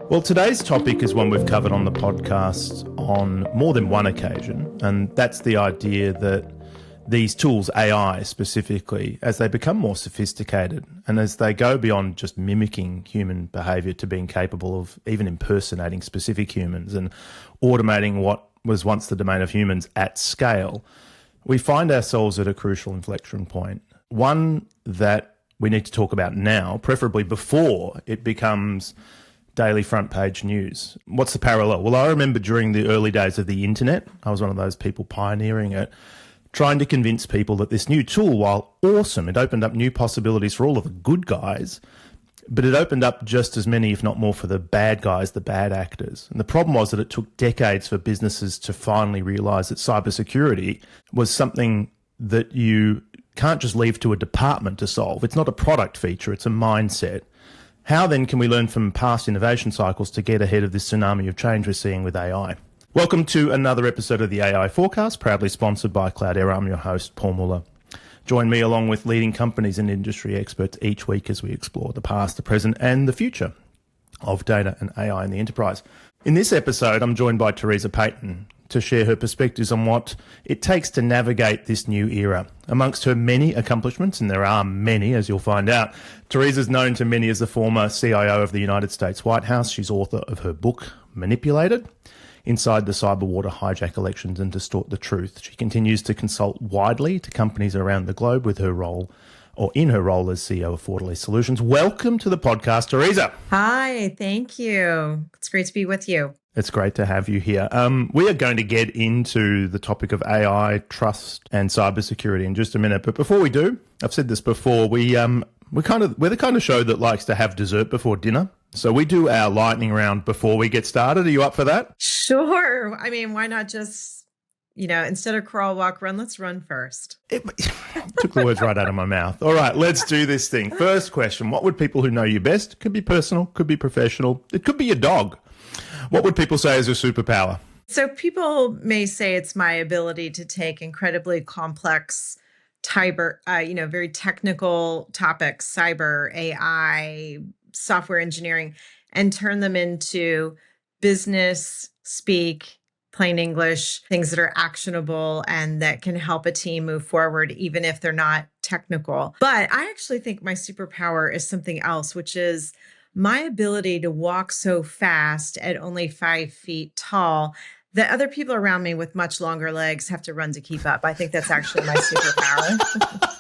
Well, today's topic is one we've covered on the podcast on more than one occasion, and that's the idea that these tools, AI specifically, as they become more sophisticated and as they go beyond just mimicking human behaviour to being capable of even impersonating specific humans and automating what was once the domain of humans at scale, we find ourselves at a crucial inflection point, one that we need to talk about now, preferably before it becomes daily front page news. What's the parallel? Well, I remember during the early days of the internet, I was one of those people pioneering it, trying to convince people that this new tool, while awesome, it opened up new possibilities for all of the good guys, but it opened up just as many, if not more, for the bad guys, the bad actors. And the problem was that it took decades for businesses to finally realize that cybersecurity was something that you can't just leave to a department to solve. It's not a product feature, it's a mindset. How then can we learn from past innovation cycles to get ahead of this tsunami of change we're seeing with AI? Welcome to another episode of the AI Forecast, proudly sponsored by Cloudera. I'm your host, Paul Muller. Join me along with leading companies and industry experts each week as we explore the past, the present, and the future of data and AI in the enterprise. In this episode, I'm joined by Theresa Payton to share her perspectives on what it takes to navigate this new era. Amongst her many accomplishments, and there are many, as you'll find out, Theresa's known to many as the former CIO of the United States White House. She's author of her book, Manipulated: Inside the Cyber War to Hijack Elections and Distort the Truth. She continues to consult widely to companies around the globe with her role, or in her role as CEO of Fortalice Solutions. Welcome to the podcast, Theresa. Hi, thank you. It's great to be with you. It's great to have you here. We are going to get into the topic of AI, trust, and cybersecurity in just a minute. But before we do, I've said this before, we're the kind of show that likes to have dessert before dinner. So we do our lightning round before we get started. Are you up for that? Sure. I mean, why not just, instead of crawl, walk, run, let's run first. It took the words right out of my mouth. All right, let's do this thing. First question, what would people who know you best, could be personal, could be professional, it could be your dog. What would people say is your superpower? So people may say it's my ability to take incredibly complex, very technical topics, cyber, AI, software engineering, and turn them into business speak, plain English, things that are actionable and that can help a team move forward, even if they're not technical. But I actually think my superpower is something else, which is my ability to walk so fast at only 5 feet tall that other people around me with much longer legs have to run to keep up. I think that's actually my superpower.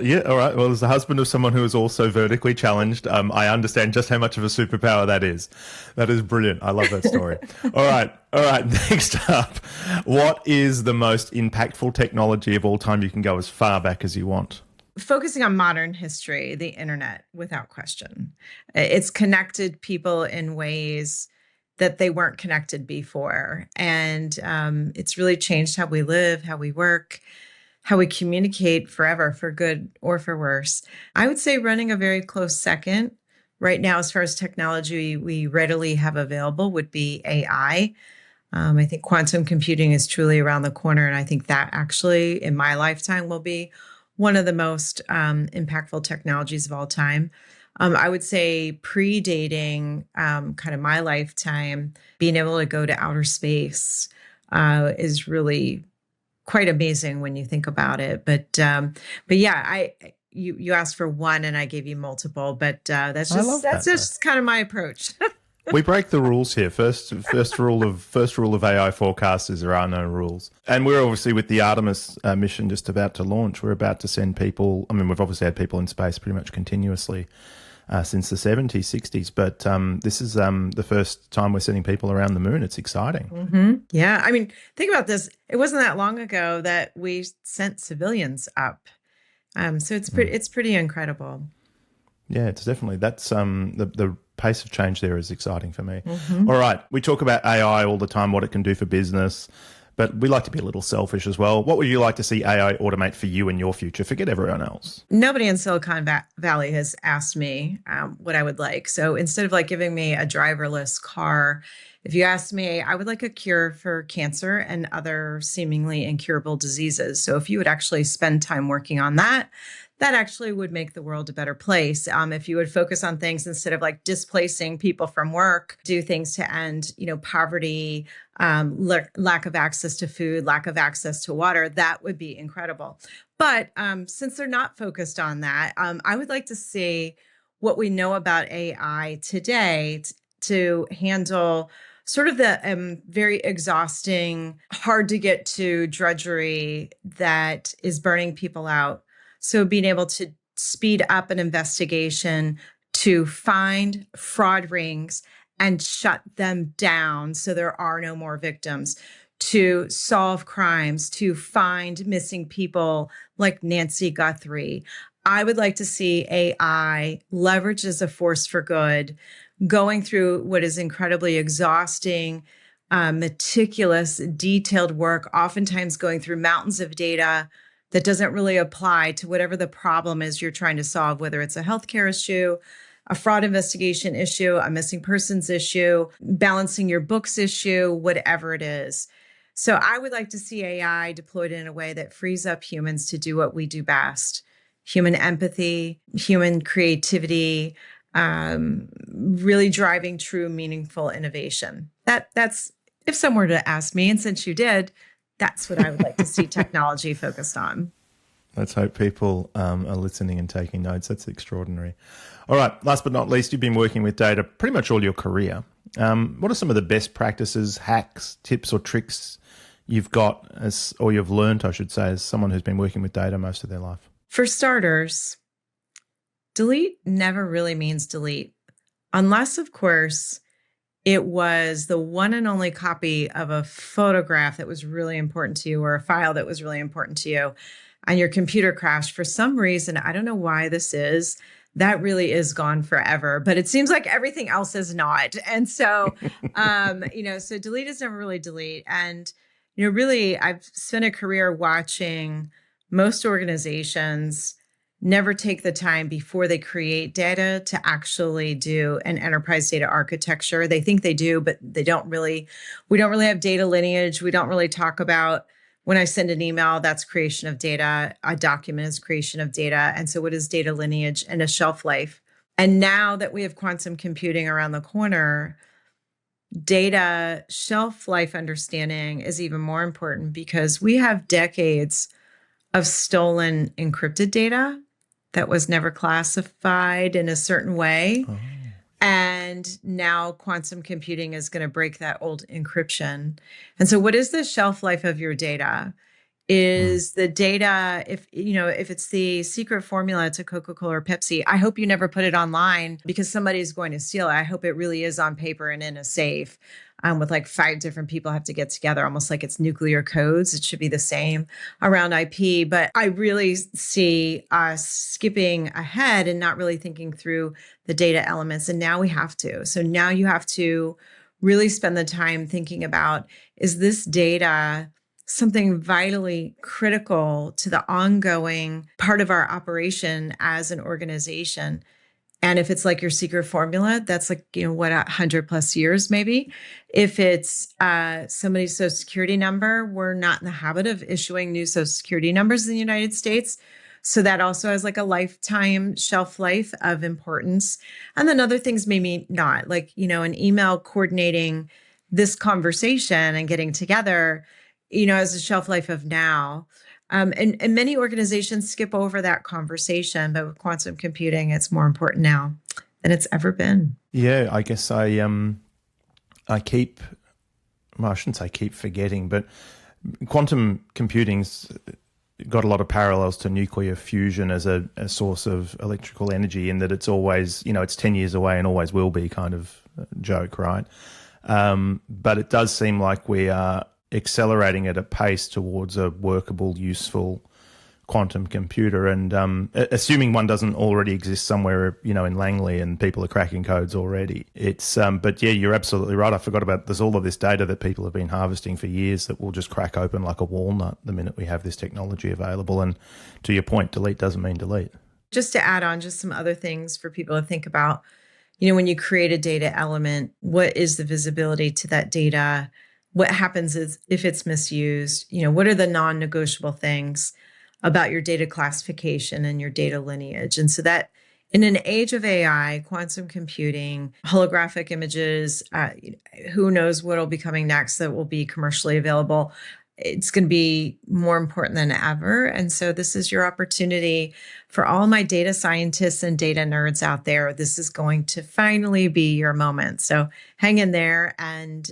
Yeah, all right. Well, as the husband of someone who is also vertically challenged, I understand just how much of a superpower that is. That is brilliant. I love that story. All right. Next up, what is the most impactful technology of all time? You can go as far back as you want. Focusing on modern history, the internet, without question. It's connected people in ways that they weren't connected before. And it's really changed how we live, how we work, how we communicate forever, for good or for worse. I would say running a very close second right now, as far as technology we readily have available, would be AI. I think quantum computing is truly around the corner. And I think that actually, in my lifetime, will be one of the most impactful technologies of all time. I would say predating kind of my lifetime, being able to go to outer space is really quite amazing when you think about it. But yeah, you asked for one and I gave you multiple, but that's just kind of my approach. We break the rules here. First rule of AI forecast is there are no rules. And we're obviously with the Artemis mission just about to launch. We're about to send people. I mean, we've obviously had people in space pretty much continuously since the 70s, 60s. But this is the first time we're sending people around the moon. It's exciting. Mm-hmm. Yeah. I mean, think about this. It wasn't that long ago that we sent civilians up. So it's pretty incredible. Yeah, it's definitely, that's the pace of change there is exciting for me. Mm-hmm. All right. We talk about AI all the time, what it can do for business, but we like to be a little selfish as well. What would you like to see AI automate for you in your future? Forget everyone else. Nobody in Silicon Valley has asked me what I would like. So instead of giving me a driverless car, If you asked me, I would like a cure for cancer and other seemingly incurable diseases. So if you would actually spend time working on that, that actually would make the world a better place. If you would focus on things instead of like displacing people from work, do things to end, poverty, lack of access to food, lack of access to water, that would be incredible. But since they're not focused on that, I would like to see what we know about AI today to handle sort of the very exhausting, hard to get to drudgery that is burning people out. So being able to speed up an investigation to find fraud rings and shut them down so there are no more victims, to solve crimes, to find missing people like Nancy Guthrie. I would like to see AI leveraged as a force for good, going through what is incredibly exhausting, meticulous, detailed work, oftentimes going through mountains of data that doesn't really apply to whatever the problem is you're trying to solve, whether it's a healthcare issue, a fraud investigation issue, a missing persons issue, balancing your books issue, whatever it is. So I would like to see AI deployed in a way that frees up humans to do what we do best: human empathy, human creativity, really driving true, meaningful innovation. That's if someone were to ask me, and since you did, that's what I would like to see technology focused on. Let's hope people are listening and taking notes. That's extraordinary. All right, last but not least, you've been working with data pretty much all your career. What are some of the best practices, hacks, tips or tricks you've got or you've learned, I should say, as someone who's been working with data most of their life? For starters, delete never really means delete, unless, of course, it was the one and only copy of a photograph that was really important to you or a file that was really important to you, and your computer crashed for some reason. I don't know why this is. That really is gone forever, but it seems like everything else is not. And so, so delete is never really delete. And, really, I've spent a career watching most organizations never take the time before they create data to actually do an enterprise data architecture. They think they do, but they don't really. We don't really have data lineage. We don't really talk about, when I send an email, that's creation of data. A document is creation of data. And so what is data lineage and a shelf life? And now that we have quantum computing around the corner, data shelf life understanding is even more important, because we have decades of stolen encrypted data that was never classified in a certain way. Oh. And now quantum computing is going to break that old encryption. And so what is the shelf life of your data? Is the data, if it's the secret formula to Coca-Cola or Pepsi, I hope you never put it online because somebody's going to steal it. I hope it really is on paper and in a safe, with like 5 different people have to get together, almost like it's nuclear codes. It should be the same around IP. But I really see us skipping ahead and not really thinking through the data elements. And now we have to. So now you have to really spend the time thinking about, is this data something vitally critical to the ongoing part of our operation as an organization? And if it's like your secret formula, that's like, 100 plus years, maybe. If it's somebody's social security number, we're not in the habit of issuing new social security numbers in the United States. So that also has like a lifetime shelf life of importance. And then other things maybe not, like, an email coordinating this conversation and getting together, as a shelf life of now. And many organizations skip over that conversation, but with quantum computing, it's more important now than it's ever been. Yeah, I guess I shouldn't say keep forgetting, but quantum computing's got a lot of parallels to nuclear fusion as a source of electrical energy, in that it's always, it's 10 years away and always will be kind of joke, right? But it does seem like we are accelerating at a pace towards a workable, useful quantum computer, and assuming one doesn't already exist somewhere, in Langley and people are cracking codes already. It's but yeah, you're absolutely right. I forgot about, there's all of this data that people have been harvesting for years that will just crack open like a walnut the minute we have this technology available. And to your point, delete doesn't mean delete. Just to add on just some other things for people to think about, when you create a data element, what is the visibility to that data? What happens is if it's misused? What are the non-negotiable things about your data classification and your data lineage? And so that in an age of AI, quantum computing, holographic images, who knows what will be coming next that will be commercially available. It's going to be more important than ever. And so this is your opportunity for all my data scientists and data nerds out there. This is going to finally be your moment. So hang in there. And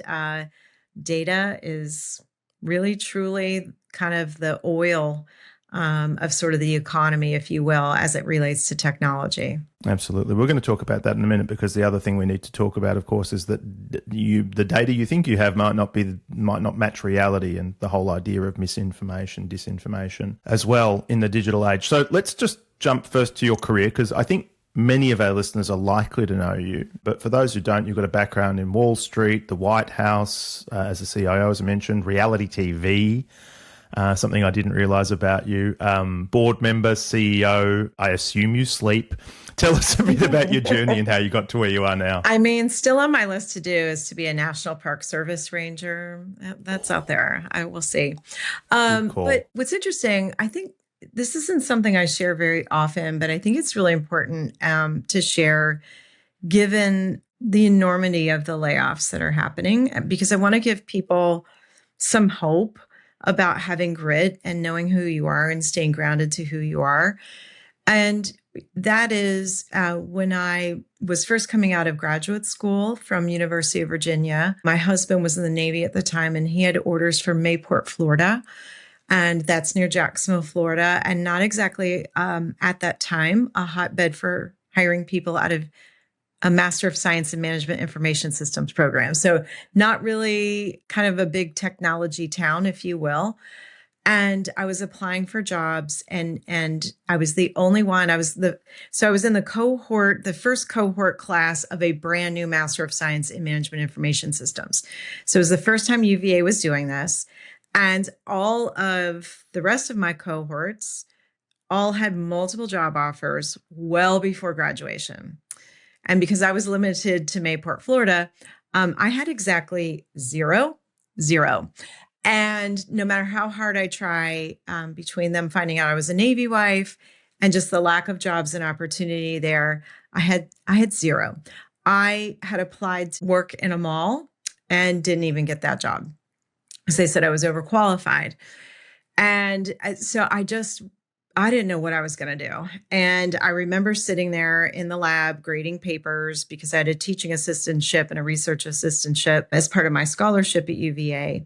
data is really, truly kind of the oil of sort of the economy, if you will, as it relates to technology. Absolutely. We're going to talk about that in a minute, because the other thing we need to talk about, of course, is that the data you think you have might not match reality, and the whole idea of misinformation, disinformation as well in the digital age. So let's just jump first to your career, because I think many of our listeners are likely to know you. But for those who don't, you've got a background in Wall Street, the White House, as a CIO, as I mentioned, reality TV, something I didn't realize about you, board member, CEO, I assume you sleep. Tell us a bit about your journey and how you got to where you are now. I mean, still on my list to do is to be a National Park Service ranger. That's out there. I will see. But what's interesting, I think this isn't something I share very often, but I think it's really important to share given the enormity of the layoffs that are happening, because I want to give people some hope about having grit and knowing who you are and staying grounded to who you are. And that is when I was first coming out of graduate school from University of Virginia. My husband was in the Navy at the time, and he had orders for Mayport, Florida. And that's near Jacksonville, Florida. And not exactly at that time a hotbed for hiring people out of a Master of Science in Management Information Systems program. So not really kind of a big technology town, if you will. And I was applying for jobs, and I was the only one. I was in the cohort, the first cohort class of a brand new Master of Science in Management Information Systems. So it was the first time UVA was doing this. And all of the rest of my cohorts all had multiple job offers well before graduation. And because I was limited to Mayport, Florida, I had exactly zero. And no matter how hard I try, between them finding out I was a Navy wife and just the lack of jobs and opportunity there, I had zero. I had applied to work in a mall and didn't even get that job because they said I was overqualified. And so I didn't know what I was going to do. And I remember sitting there in the lab grading papers because I had a teaching assistantship and a research assistantship as part of my scholarship at UVA.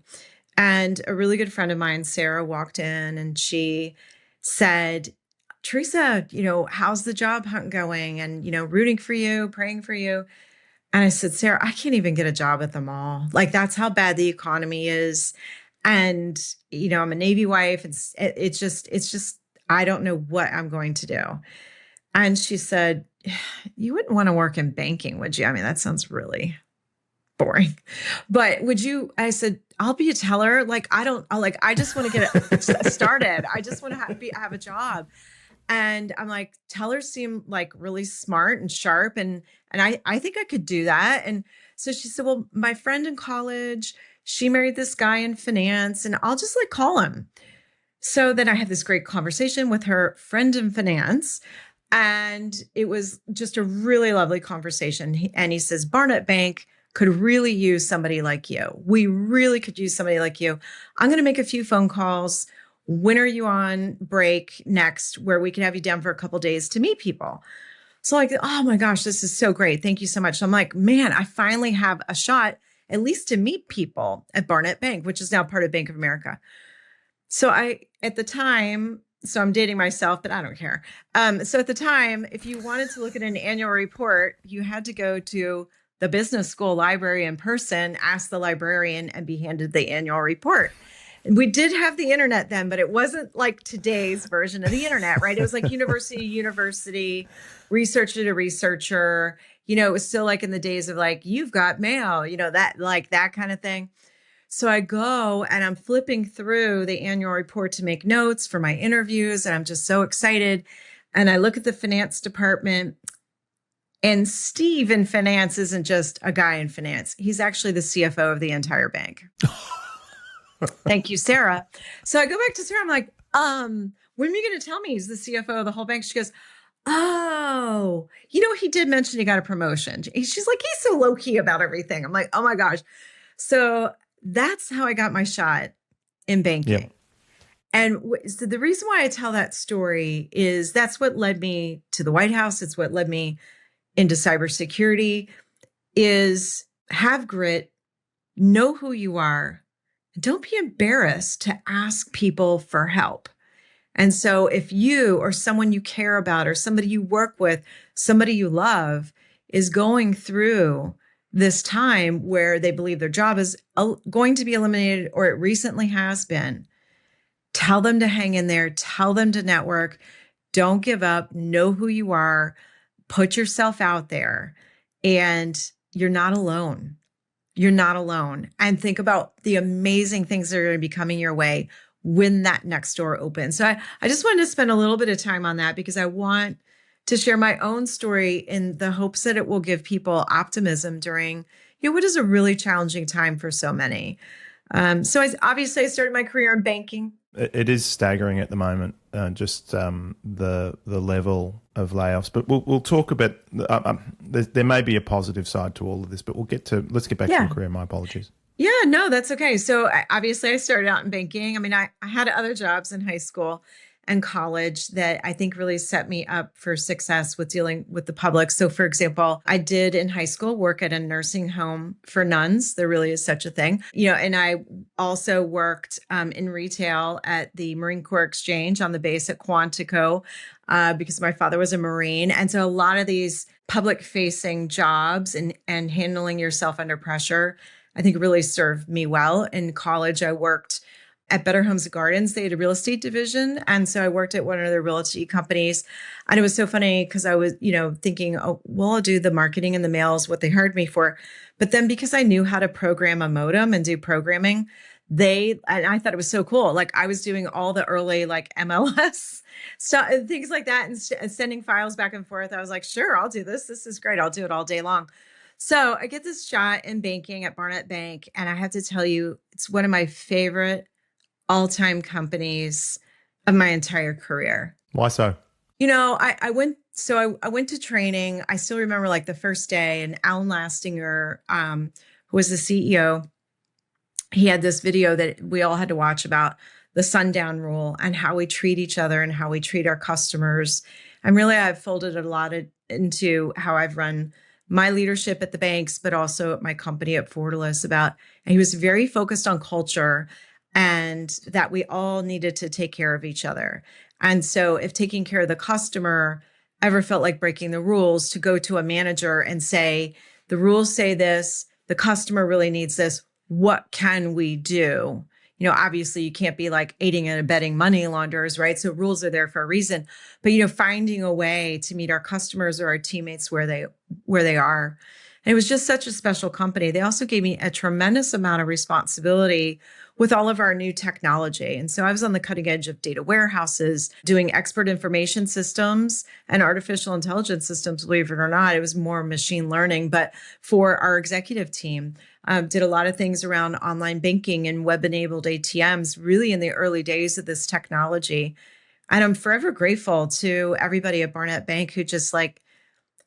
And a really good friend of mine, Sarah, walked in and she said, "Theresa, how's the job hunt going? And, rooting for you, praying for you." And I said, "Sarah, I can't even get a job at the mall. Like, that's how bad the economy is. And, I'm a Navy wife. It's just, I don't know what I'm going to do." And she said, "You wouldn't want to work in banking, would you? I mean, that sounds really boring. But would you?" I said, "I'll be a teller. I just want to get it started. I just want to have a job." And I'm like, tellers seem like really smart and sharp. And I think I could do that. And so she said, "Well, my friend in college, she married this guy in finance, and I'll just call him." So then I had this great conversation with her friend in finance. And it was just a really lovely conversation. And he says, "Barnett Bank could really use somebody like you. We really could use somebody like you. I'm going to make a few phone calls. When are you on break next where we can have you down for a couple of days to meet people?" So oh my gosh, this is so great. Thank you so much. So I'm like, man, I finally have a shot at least to meet people at Barnett Bank, which is now part of Bank of America. So at the time, so I'm dating myself, but I don't care. So at the time, if you wanted to look at an annual report, you had to go to the business school library in person, ask the librarian, and be handed the annual report. We did have the internet then, but it wasn't like today's version of the internet, right? It was like university to university, researcher to researcher. It was still in the days of you've got mail, that kind of thing. So I go and I'm flipping through the annual report to make notes for my interviews. And I'm just so excited. And I look at the finance department And Steve in finance isn't just a guy in finance. He's actually the CFO of the entire bank. Thank you, Sarah. So I go back to Sarah. I'm like, when are you going to tell me he's the CFO of the whole bank? She goes, oh, he did mention he got a promotion. She's like, he's so low key about everything. I'm like, oh my gosh. So that's how I got my shot in banking. Yep. And so the reason why I tell that story is that's what led me to the White House. It's what led me into cybersecurity. Is have grit, know who you are, and don't be embarrassed to ask people for help. And so if you or someone you care about or somebody you work with, somebody you love is going through this time where they believe their job is going to be eliminated, or it recently has been, tell them to hang in there, tell them to network, don't give up, know who you are, put yourself out there, and you're not alone. You're not alone. And think about the amazing things that are going to be coming your way when that next door opens. So I just wanted to spend a little bit of time on that because I want to share my own story in the hopes that it will give people optimism during, what is a really challenging time for so many. So obviously I started my career in banking. It is staggering at the moment, just the level of layoffs. But we'll talk about. There may be a positive side to all of this, but let's get back to your career. My apologies. Yeah, no, that's okay. So obviously I started out in banking. I mean, I had other jobs in high school and college that I think really set me up for success with dealing with the public. So for example, I did in high school work at a nursing home for nuns. There really is such a thing, and I also worked in retail at the Marine Corps Exchange on the base at Quantico because my father was a Marine. And so a lot of these public facing jobs and handling yourself under pressure, I think really served me well. In college, I worked at Better Homes and Gardens. They had a real estate division. And so I worked at one of their realty companies. And it was so funny because I was, thinking, oh, well, I'll do the marketing and the mails, what they hired me for. But then because I knew how to program a modem and do programming, and I thought it was so cool. Like I was doing all the early MLS stuff and things like that and sending files back and forth. I was like, sure, I'll do this. This is great. I'll do it all day long. So I get this shot in banking at Barnett Bank. And I have to tell you, it's one of my favorite all-time companies of my entire career. Why so? I went to training. I still remember like the first day, and Alan Lastinger, who was the CEO, he had this video that we all had to watch about the sundown rule and how we treat each other and how we treat our customers. And really, I've folded a lot into how I've run my leadership at the banks, but also at my company at Fortalice and he was very focused on culture and that we all needed to take care of each other. And so if taking care of the customer ever felt like breaking the rules, to go to a manager and say, the rules say this, the customer really needs this, what can we do? Obviously you can't be like aiding and abetting money launderers, right? So rules are there for a reason, but finding a way to meet our customers or our teammates where they are. And it was just such a special company. They also gave me a tremendous amount of responsibility with all of our new technology. And so I was on the cutting edge of data warehouses, doing expert information systems and artificial intelligence systems, believe it or not. It was more machine learning, but for our executive team, did a lot of things around online banking and web-enabled ATMs, really in the early days of this technology. And I'm forever grateful to everybody at Barnett Bank who just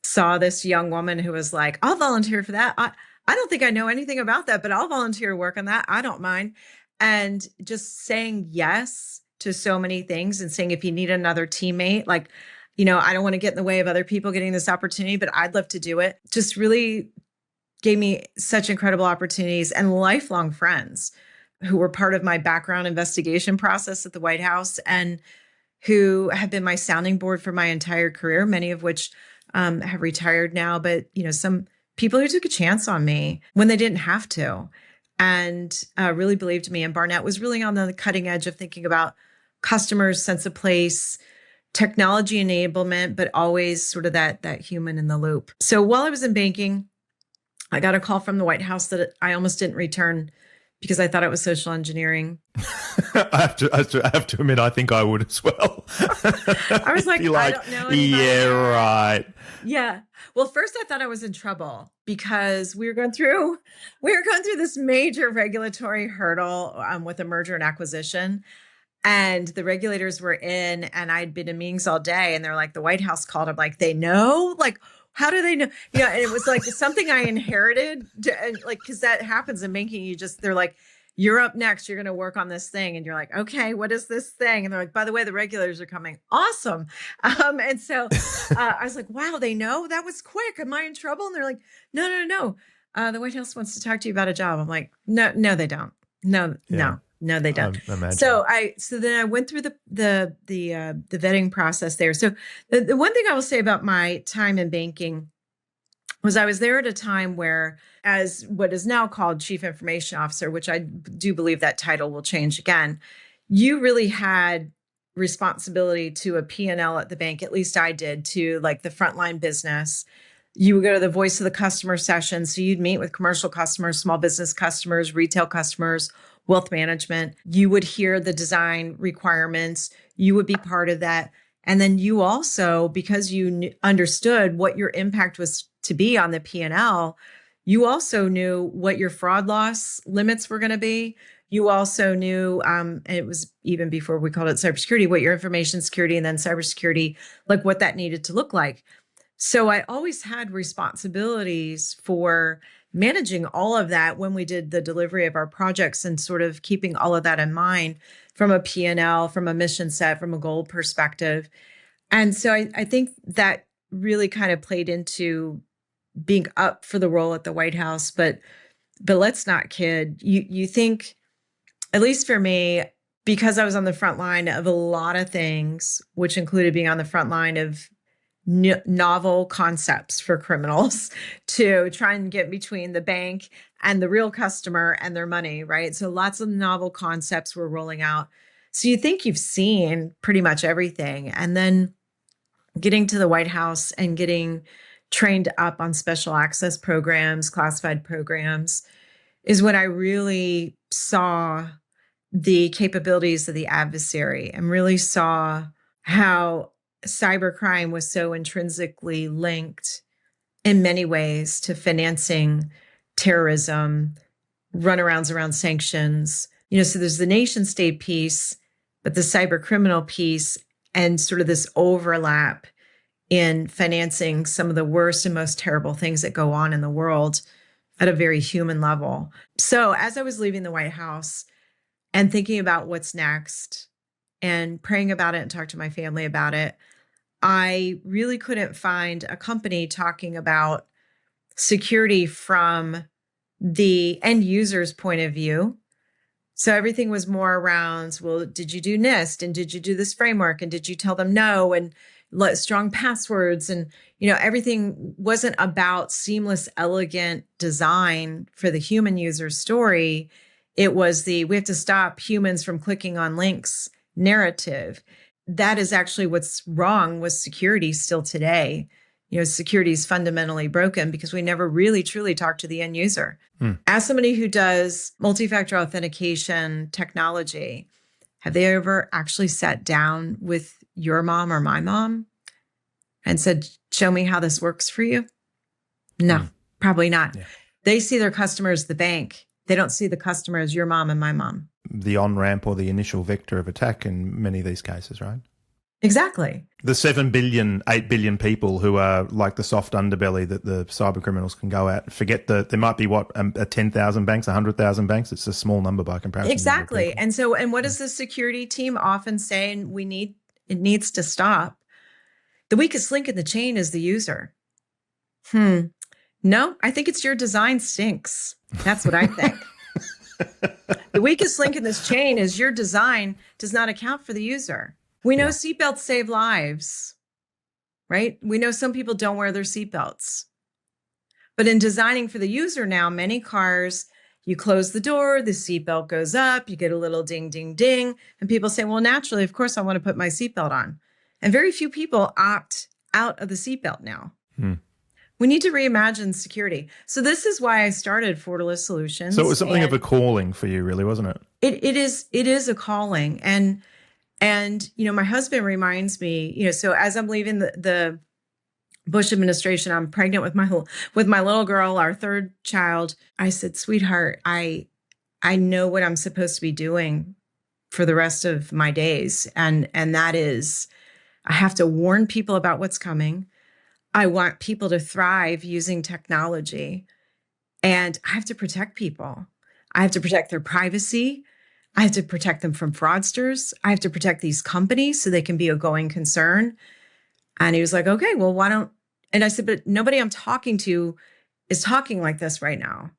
saw this young woman who was like, I'll volunteer for that. I don't think I know anything about that, but I'll volunteer to work on that. I don't mind. And just saying yes to so many things and saying, if you need another teammate, I don't want to get in the way of other people getting this opportunity, but I'd love to do it. Just really gave me such incredible opportunities and lifelong friends who were part of my background investigation process at the White House and who have been my sounding board for my entire career, many of which have retired now, but some people who took a chance on me when they didn't have to and really believed me. And Barnett was really on the cutting edge of thinking about customers' sense of place, technology enablement, but always sort of that human in the loop. So while I was in banking, I got a call from the White House that I almost didn't return because I thought it was social engineering. I have to admit, I think I would as well. I was like, I don't know anybody. Yeah, right. Yeah. Well, first I thought I was in trouble because we were going through this major regulatory hurdle with a merger and acquisition. And the regulators were in, and I'd been in meetings all day, and they're like, the White House called. I'm like, they know? Like, how do they know? Yeah. And it was like something I inherited, because that happens in banking. They're like, you're up next. You're going to work on this thing. And you're like, okay, what is this thing? And they're like, by the way, the regulators are coming. Awesome. And so I was like, wow, they know? That was quick. Am I in trouble? And they're like, no. The White House wants to talk to you about a job. I'm like, no, they don't. No, they don't. So then I went through the vetting process there. So the one thing I will say about my time in banking was I was there at a time where, as what is now called Chief Information Officer, which I do believe that title will change again, you really had responsibility to a P&L at the bank. At least I did, to like the frontline business. You would go to the voice of the customer session. So you'd meet with commercial customers, small business customers, retail customers, wealth management. You would hear the design requirements. You would be part of that. And then you also, because you understood what your impact was to be on the P&L, you also knew what your fraud loss limits were going to be. You also knew, and it was even before we called it cybersecurity, what your information security and then cybersecurity, like what that needed to look like. So I always had responsibilities for managing all of that when we did the delivery of our projects, and sort of keeping all of that in mind from a P&L, from a mission set, from a goal perspective. And so I think that really kind of played into being up for the role at the White House. But let's not kid. You think, at least for me, because I was on the front line of a lot of things, which included being on the front line of novel concepts for criminals to try and get between the bank and the real customer and their money, right? So lots of novel concepts were rolling out. So you think you've seen pretty much everything. And then getting to the White House and getting trained up on special access programs, classified programs, is when I really saw the capabilities of the adversary and really saw how cybercrime was so intrinsically linked in many ways to financing terrorism, runarounds around sanctions. So there's the nation state piece, but the cyber criminal piece, and sort of this overlap in financing some of the worst and most terrible things that go on in the world at a very human level. So as I was leaving the White House and thinking about what's next and praying about it and talking to my family about it, I really couldn't find a company talking about security from the end user's point of view. So everything was more around, well, did you do NIST? And did you do this framework? And did you tell them no? And strong passwords? And, everything wasn't about seamless, elegant design for the human user story. It was we have to stop humans from clicking on links narrative. That is actually what's wrong with security still today. Security is fundamentally broken because we never really truly talk to the end user. As somebody who does multi-factor authentication technology, have they ever actually sat down with your mom or my mom and said, show me how this works for you? No, probably not. Yeah. They see their customer as the bank. They don't see the customer as your mom and my mom. The on-ramp or the initial vector of attack in many of these cases, right? Exactly. The 7 billion, 8 billion people who are like the soft underbelly that the cyber criminals can go at. Forget there might be 10,000 banks, 100,000 banks. It's a small number by comparison. Exactly. And what does the security team often say? And it needs to stop. The weakest link in the chain is the user. No, I think it's your design stinks. That's what I think. The weakest link in this chain is your design does not account for the user. We know seatbelts save lives, right? We know some people don't wear their seatbelts. But in designing for the user now, many cars, you close the door, the seatbelt goes up, you get a little ding, ding, ding. And people say, well, naturally, of course, I want to put my seatbelt on. And very few people opt out of the seatbelt now. We need to reimagine security. So this is why I started Fortalice Solutions. So it was something of a calling for you, really, wasn't it? It is a calling. And my husband reminds me, so as I'm leaving the Bush administration, I'm pregnant with my little girl, our third child. I said, sweetheart, I know what I'm supposed to be doing for the rest of my days. And that is, I have to warn people about what's coming. I want people to thrive using technology, and I have to protect people. I have to protect their privacy. I have to protect them from fraudsters. I have to protect these companies so they can be a going concern. And he was like, okay, well, why don't, and I said, but nobody I'm talking to is talking like this right now.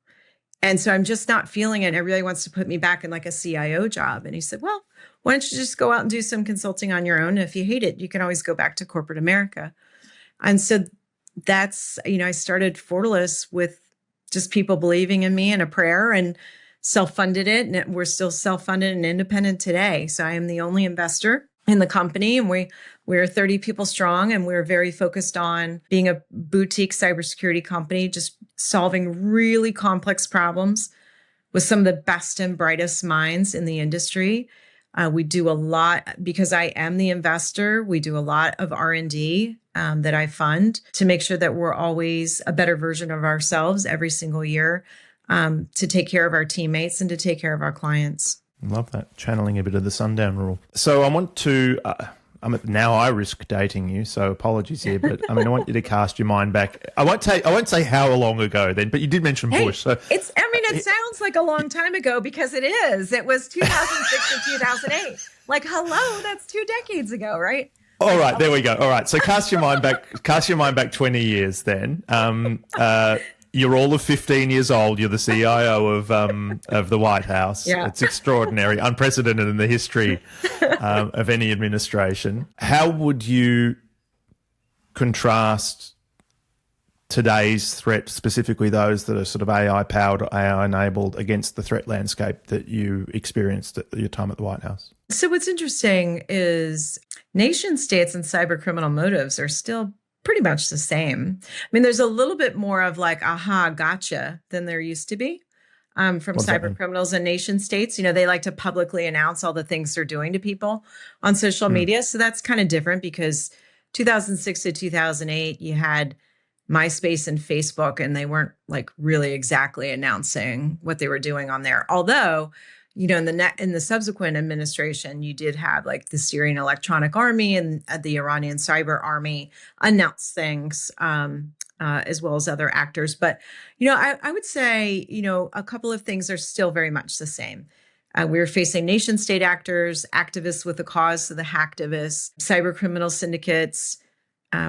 And so I'm just not feeling it. Everybody wants to put me back in like a CIO job. And he said, well, why don't you just go out and do some consulting on your own? If you hate it, you can always go back to corporate America. And so that's, I started Fortalice with just people believing in me and a prayer, and self-funded it. And we're still self-funded and independent today. So I am the only investor in the company, and we're 30 people strong, and we're very focused on being a boutique cybersecurity company, just solving really complex problems with some of the best and brightest minds in the industry. We do a lot, because I am the investor, we do a lot of R&D that I fund to make sure that we're always a better version of ourselves every single year, to take care of our teammates and to take care of our clients. Love that, channeling a bit of the sundown rule. So I want to, now I risk dating you, so apologies here, but I want you to cast your mind back. I won't say how long ago then, but you did mention Bush. So it sounds like a long time ago, because it is. It was 2006 to 2008. Like, hello, that's 2 decades ago, right? All right, there we go. All right, so cast your mind back 20 years then. You're all of 15 years old. You're the CIO of the White House. Yeah. It's extraordinary, unprecedented in the history of any administration. How would you contrast today's threat, specifically those that are sort of AI-powered, AI-enabled, against the threat landscape that you experienced at your time at the White House? So what's interesting is nation states and cyber criminal motives are still pretty much the same. There's a little bit more of like, aha, gotcha, than there used to be from cyber criminals and nation states. They like to publicly announce all the things they're doing to people on social media. So that's kind of different, because 2006 to 2008, you had MySpace and Facebook, and they weren't like really exactly announcing what they were doing on there. Although, in the subsequent administration, you did have like the Syrian Electronic Army and the Iranian Cyber Army announce things, as well as other actors. But, I would say, a couple of things are still very much the same. We're facing nation state actors, activists with a cause, so the hacktivists, cyber criminal syndicates,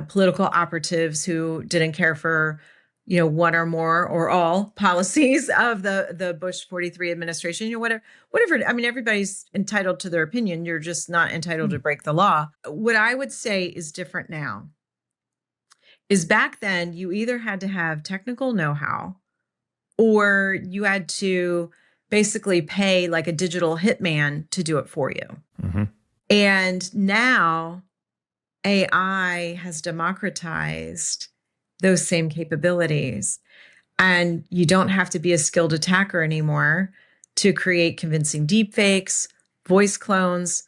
political operatives who didn't care for one or more or all policies of the Bush 43 administration, whatever. Everybody's entitled to their opinion. You're just not entitled to break the law. What I would say is different now is back then you either had to have technical know-how, or you had to basically pay like a digital hitman to do it for you. Mm-hmm. And now AI has democratized those same capabilities. And you don't have to be a skilled attacker anymore to create convincing deepfakes, voice clones,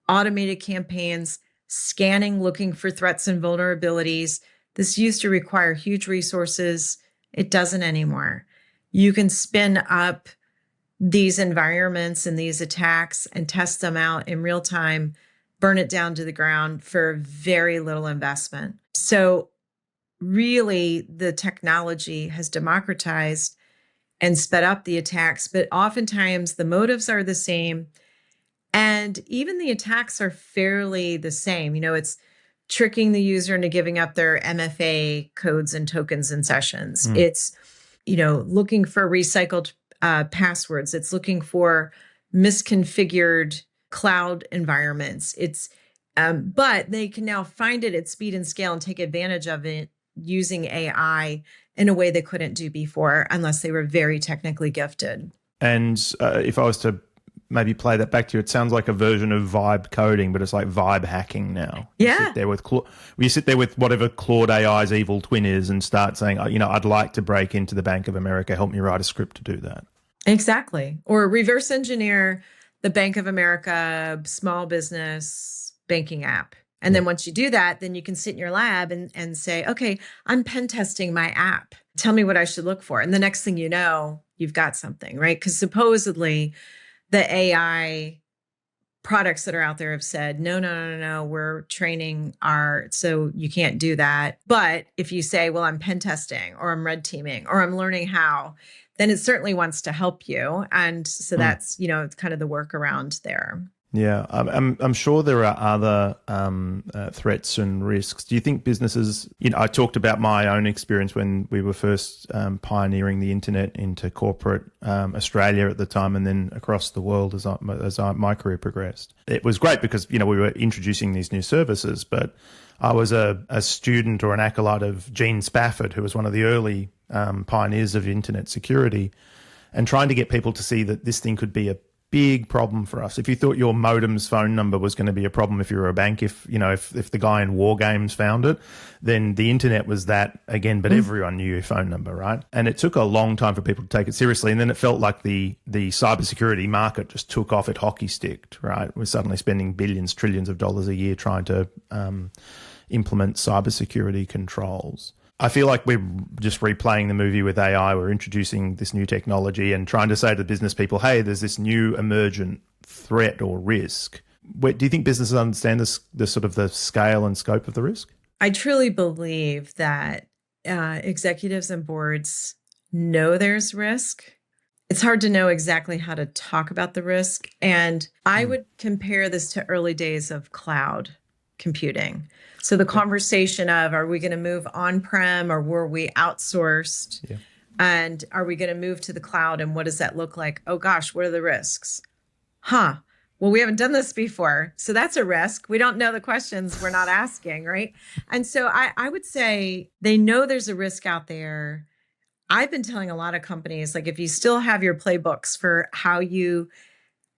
automated campaigns, scanning, looking for threats and vulnerabilities. This used to require huge resources. It doesn't anymore. You can spin up these environments and these attacks and test them out in real time, burn it down to the ground for very little investment. So really, the technology has democratized and sped up the attacks, but oftentimes the motives are the same. And even the attacks are fairly the same. It's tricking the user into giving up their MFA codes and tokens and sessions. It's, looking for recycled passwords. It's looking for misconfigured cloud environments. It's, but they can now find it at speed and scale and take advantage of it using AI in a way they couldn't do before unless they were very technically gifted. And if I was to maybe play that back to you. It sounds like a version of vibe coding, but it's like vibe hacking now. Yeah. You sit there with whatever Claude AI's evil twin is and start saying, I'd like to break into the Bank of America. Help me write a script to do that. Exactly. Or reverse engineer the Bank of America small business banking app. And then once you do that, then you can sit in your lab and say, okay, I'm pen testing my app. Tell me what I should look for. And the next thing you know, you've got something, right? Because supposedly the AI products that are out there have said, no, we're training so you can't do that. But if you say, well, I'm pen testing or I'm red teaming or I'm learning how, then it certainly wants to help you. And so that's, it's kind of the workaround there. Yeah, I'm sure there are other threats and risks. Do you think businesses, I talked about my own experience when we were first pioneering the internet into corporate Australia at the time and then across the world as my career progressed. It was great because, we were introducing these new services, but I was a student or an acolyte of Gene Spafford, who was one of the early pioneers of internet security, and trying to get people to see that this thing could be a big problem for us. If you thought your modem's phone number was going to be a problem if you were a bank, if the guy in War Games found it, then the internet was that again, but everyone knew your phone number, right? And it took a long time for people to take it seriously. And then it felt like the cybersecurity market just took off, it hockey sticked, right? We're suddenly spending billions, trillions of dollars a year trying to implement cybersecurity controls. I feel like we're just replaying the movie with AI. We're introducing this new technology and trying to say to business people, hey, there's this new emergent threat or risk. Do you think businesses understand the sort of the scale and scope of the risk? I truly believe that executives and boards know there's risk. It's hard to know exactly how to talk about the risk. And I would compare this to early days of cloud computing. So the conversation of, are we going to move on-prem or were we outsourced? Yeah. And are we going to move to the cloud? And what does that look like? Oh gosh, what are the risks? Well, we haven't done this before. So that's a risk. We don't know the questions we're not asking, right? And so I would say they know there's a risk out there. I've been telling a lot of companies, like if you still have your playbooks for how you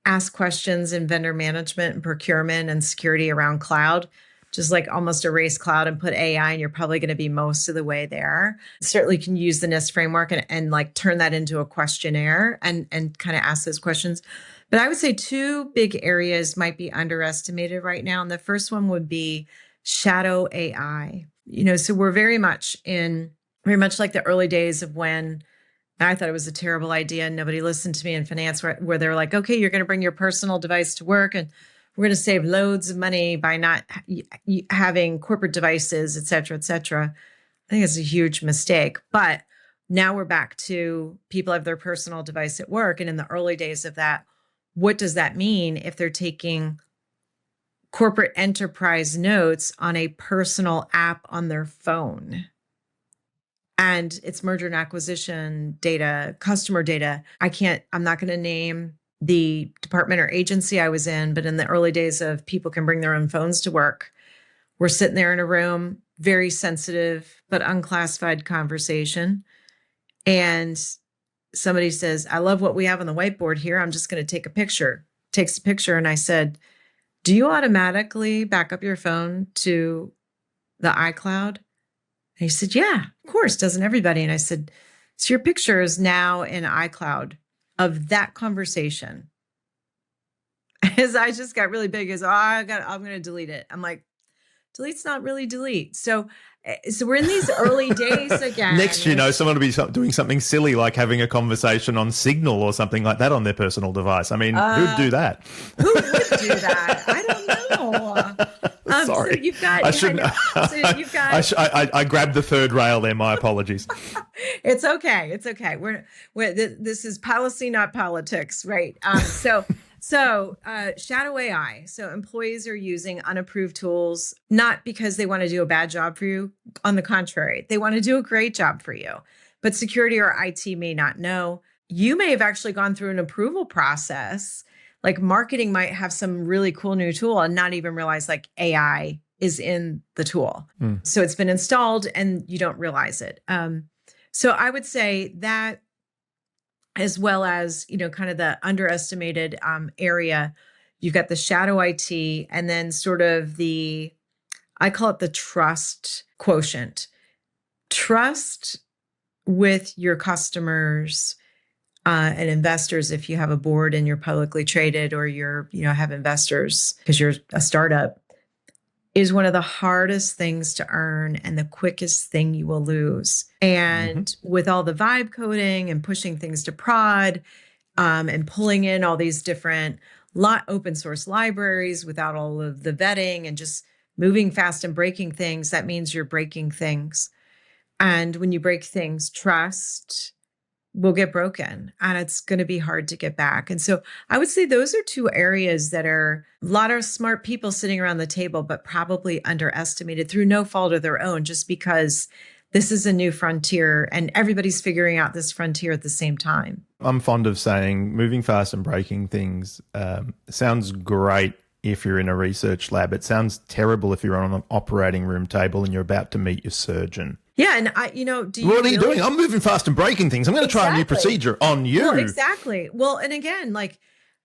ask questions in vendor management and procurement and security around cloud, just like almost erase cloud and put AI, and you're probably going to be most of the way there. Certainly can use the NIST framework and like turn that into a questionnaire and kind of ask those questions. But I would say two big areas might be underestimated right now. And the first one would be shadow AI. So we're very much like the early days of when I thought it was a terrible idea and nobody listened to me in finance, where they're like, okay, you're going to bring your personal device to work and we're going to save loads of money by not having corporate devices, et cetera, et cetera. I think it's a huge mistake. But now we're back to people have their personal device at work. And in the early days of that, what does that mean if they're taking corporate enterprise notes on a personal app on their phone? And it's merger and acquisition data, customer data. I'm not going to name the department or agency I was in, but in the early days of people can bring their own phones to work, we're sitting there in a room, very sensitive but unclassified conversation. And somebody says, I love what we have on the whiteboard here. I'm just going to take a picture. Takes a picture. And I said, do you automatically back up your phone to the iCloud? And he said, yeah, of course. Doesn't everybody? And I said, so your picture is now in iCloud of that conversation. His eyes just got really big. I'm going to delete it. I'm like, delete's not really delete. So we're in these early days again. Next, someone will be doing something silly like having a conversation on Signal or something like that on their personal device. I mean, who'd do that? Who would do that? I don't know. Sorry, so you've got. I shouldn't. I grabbed the third rail there. My apologies. It's okay. It's okay. This is policy, not politics, right? So shadow AI. So employees are using unapproved tools, not because they want to do a bad job for you. On the contrary, they want to do a great job for you. But security or IT may not know. You may have actually gone through an approval process. Like marketing might have some really cool new tool and not even realize like AI is in the tool. So it's been installed and you don't realize it. So I would say that as well as, kind of the underestimated area. You've got the shadow IT, and then sort of I call it the trust quotient. Trust with your customers and investors, if you have a board and you're publicly traded, or have investors because you're a startup, is one of the hardest things to earn and the quickest thing you will lose. And with all the vibe coding and pushing things to prod, and pulling in all these different open source libraries without all of the vetting and just moving fast and breaking things, that means you're breaking things. And when you break things, trust will get broken, and it's going to be hard to get back. And so I would say those are two areas that are a lot of smart people sitting around the table, but probably underestimated through no fault of their own, just because this is a new frontier and everybody's figuring out this frontier at the same time. I'm fond of saying moving fast and breaking things sounds great if you're in a research lab. It sounds terrible if you're on an operating room table and you're about to meet your surgeon. Yeah. And what are you doing? I'm moving fast and breaking things. I'm going to try a new procedure on you. Well, exactly. Well, and again,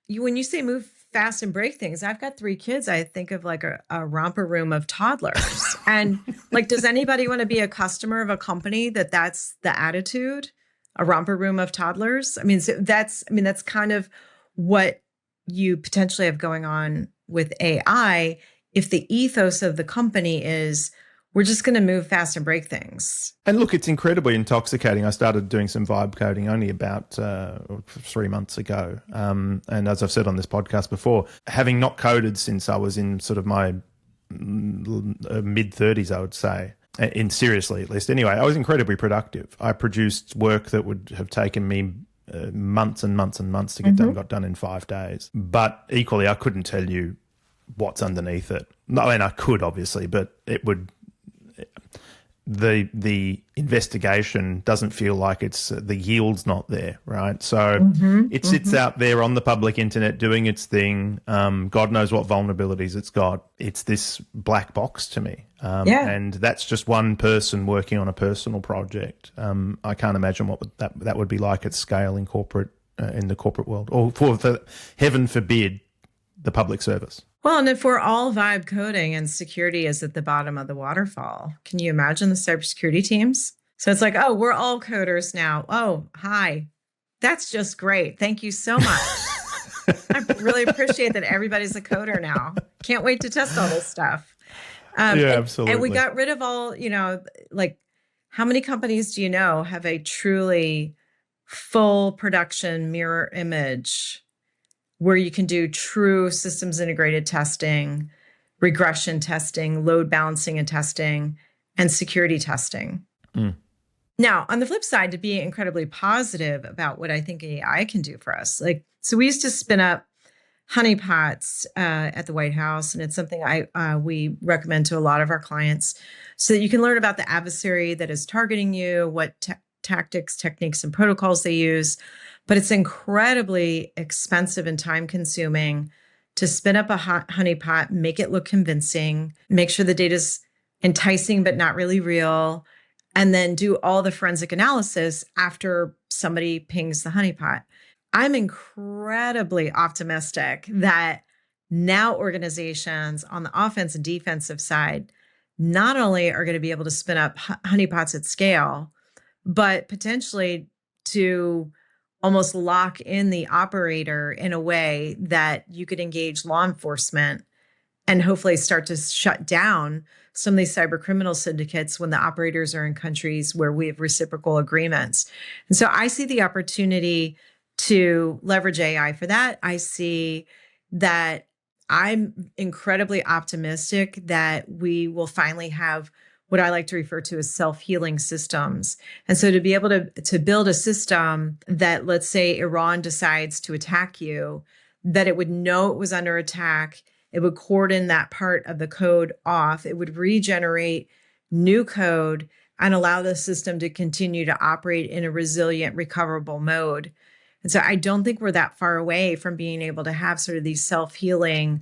when you say move fast and break things, I've got 3 kids. I think of like a romper room of toddlers. And does anybody want to be a customer of a company that's the attitude? A romper room of toddlers? That's kind of what you potentially have going on with AI. If the ethos of the company is, we're just going to move fast and break things. And look, it's incredibly intoxicating. I started doing some vibe coding only about 3 months ago. And as I've said on this podcast before, having not coded since I was in sort of my mid-30s, I would say, seriously at least. Anyway, I was incredibly productive. I produced work that would have taken me months and months and months to get done, got done in 5 days. But equally, I couldn't tell you what's underneath it. I mean, I could obviously, but it would... The investigation doesn't feel like it's the yield's not there, right? So it sits out there on the public internet doing its thing. God knows what vulnerabilities it's got. It's this black box to me. And that's just one person working on a personal project. I can't imagine what that would be like at scale in corporate in the corporate world, or for heaven forbid, the public service. Well, and if we're all vibe coding and security is at the bottom of the waterfall, can you imagine the cybersecurity teams? So it's like, oh, we're all coders now. Oh, hi. That's just great. Thank you so much. I really appreciate that everybody's a coder now. Can't wait to test all this stuff. Absolutely. And we got rid of all, how many companies do you know have a truly full production mirror image where you can do true systems integrated testing, regression testing, load balancing and testing, and security testing? Now, on the flip side, to be incredibly positive about what I think AI can do for us, so we used to spin up honeypots at the White House, and it's something we recommend to a lot of our clients, so that you can learn about the adversary that is targeting you, what tactics, techniques, and protocols they use. But it's incredibly expensive and time consuming to spin up a honeypot, make it look convincing, make sure the data's enticing but not really real, and then do all the forensic analysis after somebody pings the honeypot. I'm incredibly optimistic that now organizations on the offense and defensive side not only are going to be able to spin up honeypots at scale, but potentially to almost lock in the operator in a way that you could engage law enforcement and hopefully start to shut down some of these cyber criminal syndicates when the operators are in countries where we have reciprocal agreements. And so I see the opportunity to leverage AI for that. I see that I'm incredibly optimistic that we will finally have what I like to refer to as self-healing systems. And so to be able to build a system that, let's say Iran decides to attack you, that it would know it was under attack, it would cordon that part of the code off, it would regenerate new code and allow the system to continue to operate in a resilient, recoverable mode. And so I don't think we're that far away from being able to have sort of these self-healing,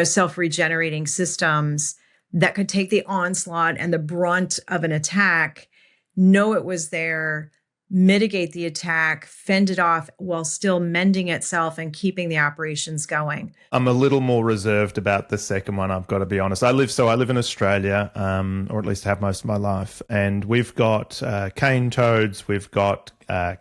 self-regenerating systems that could take the onslaught and the brunt of an attack, know it was there, mitigate the attack, fend it off while still mending itself and keeping the operations going. I'm a little more reserved about the second one, I've got to be honest. I live in Australia, or at least have most of my life, and we've got cane toads, we've got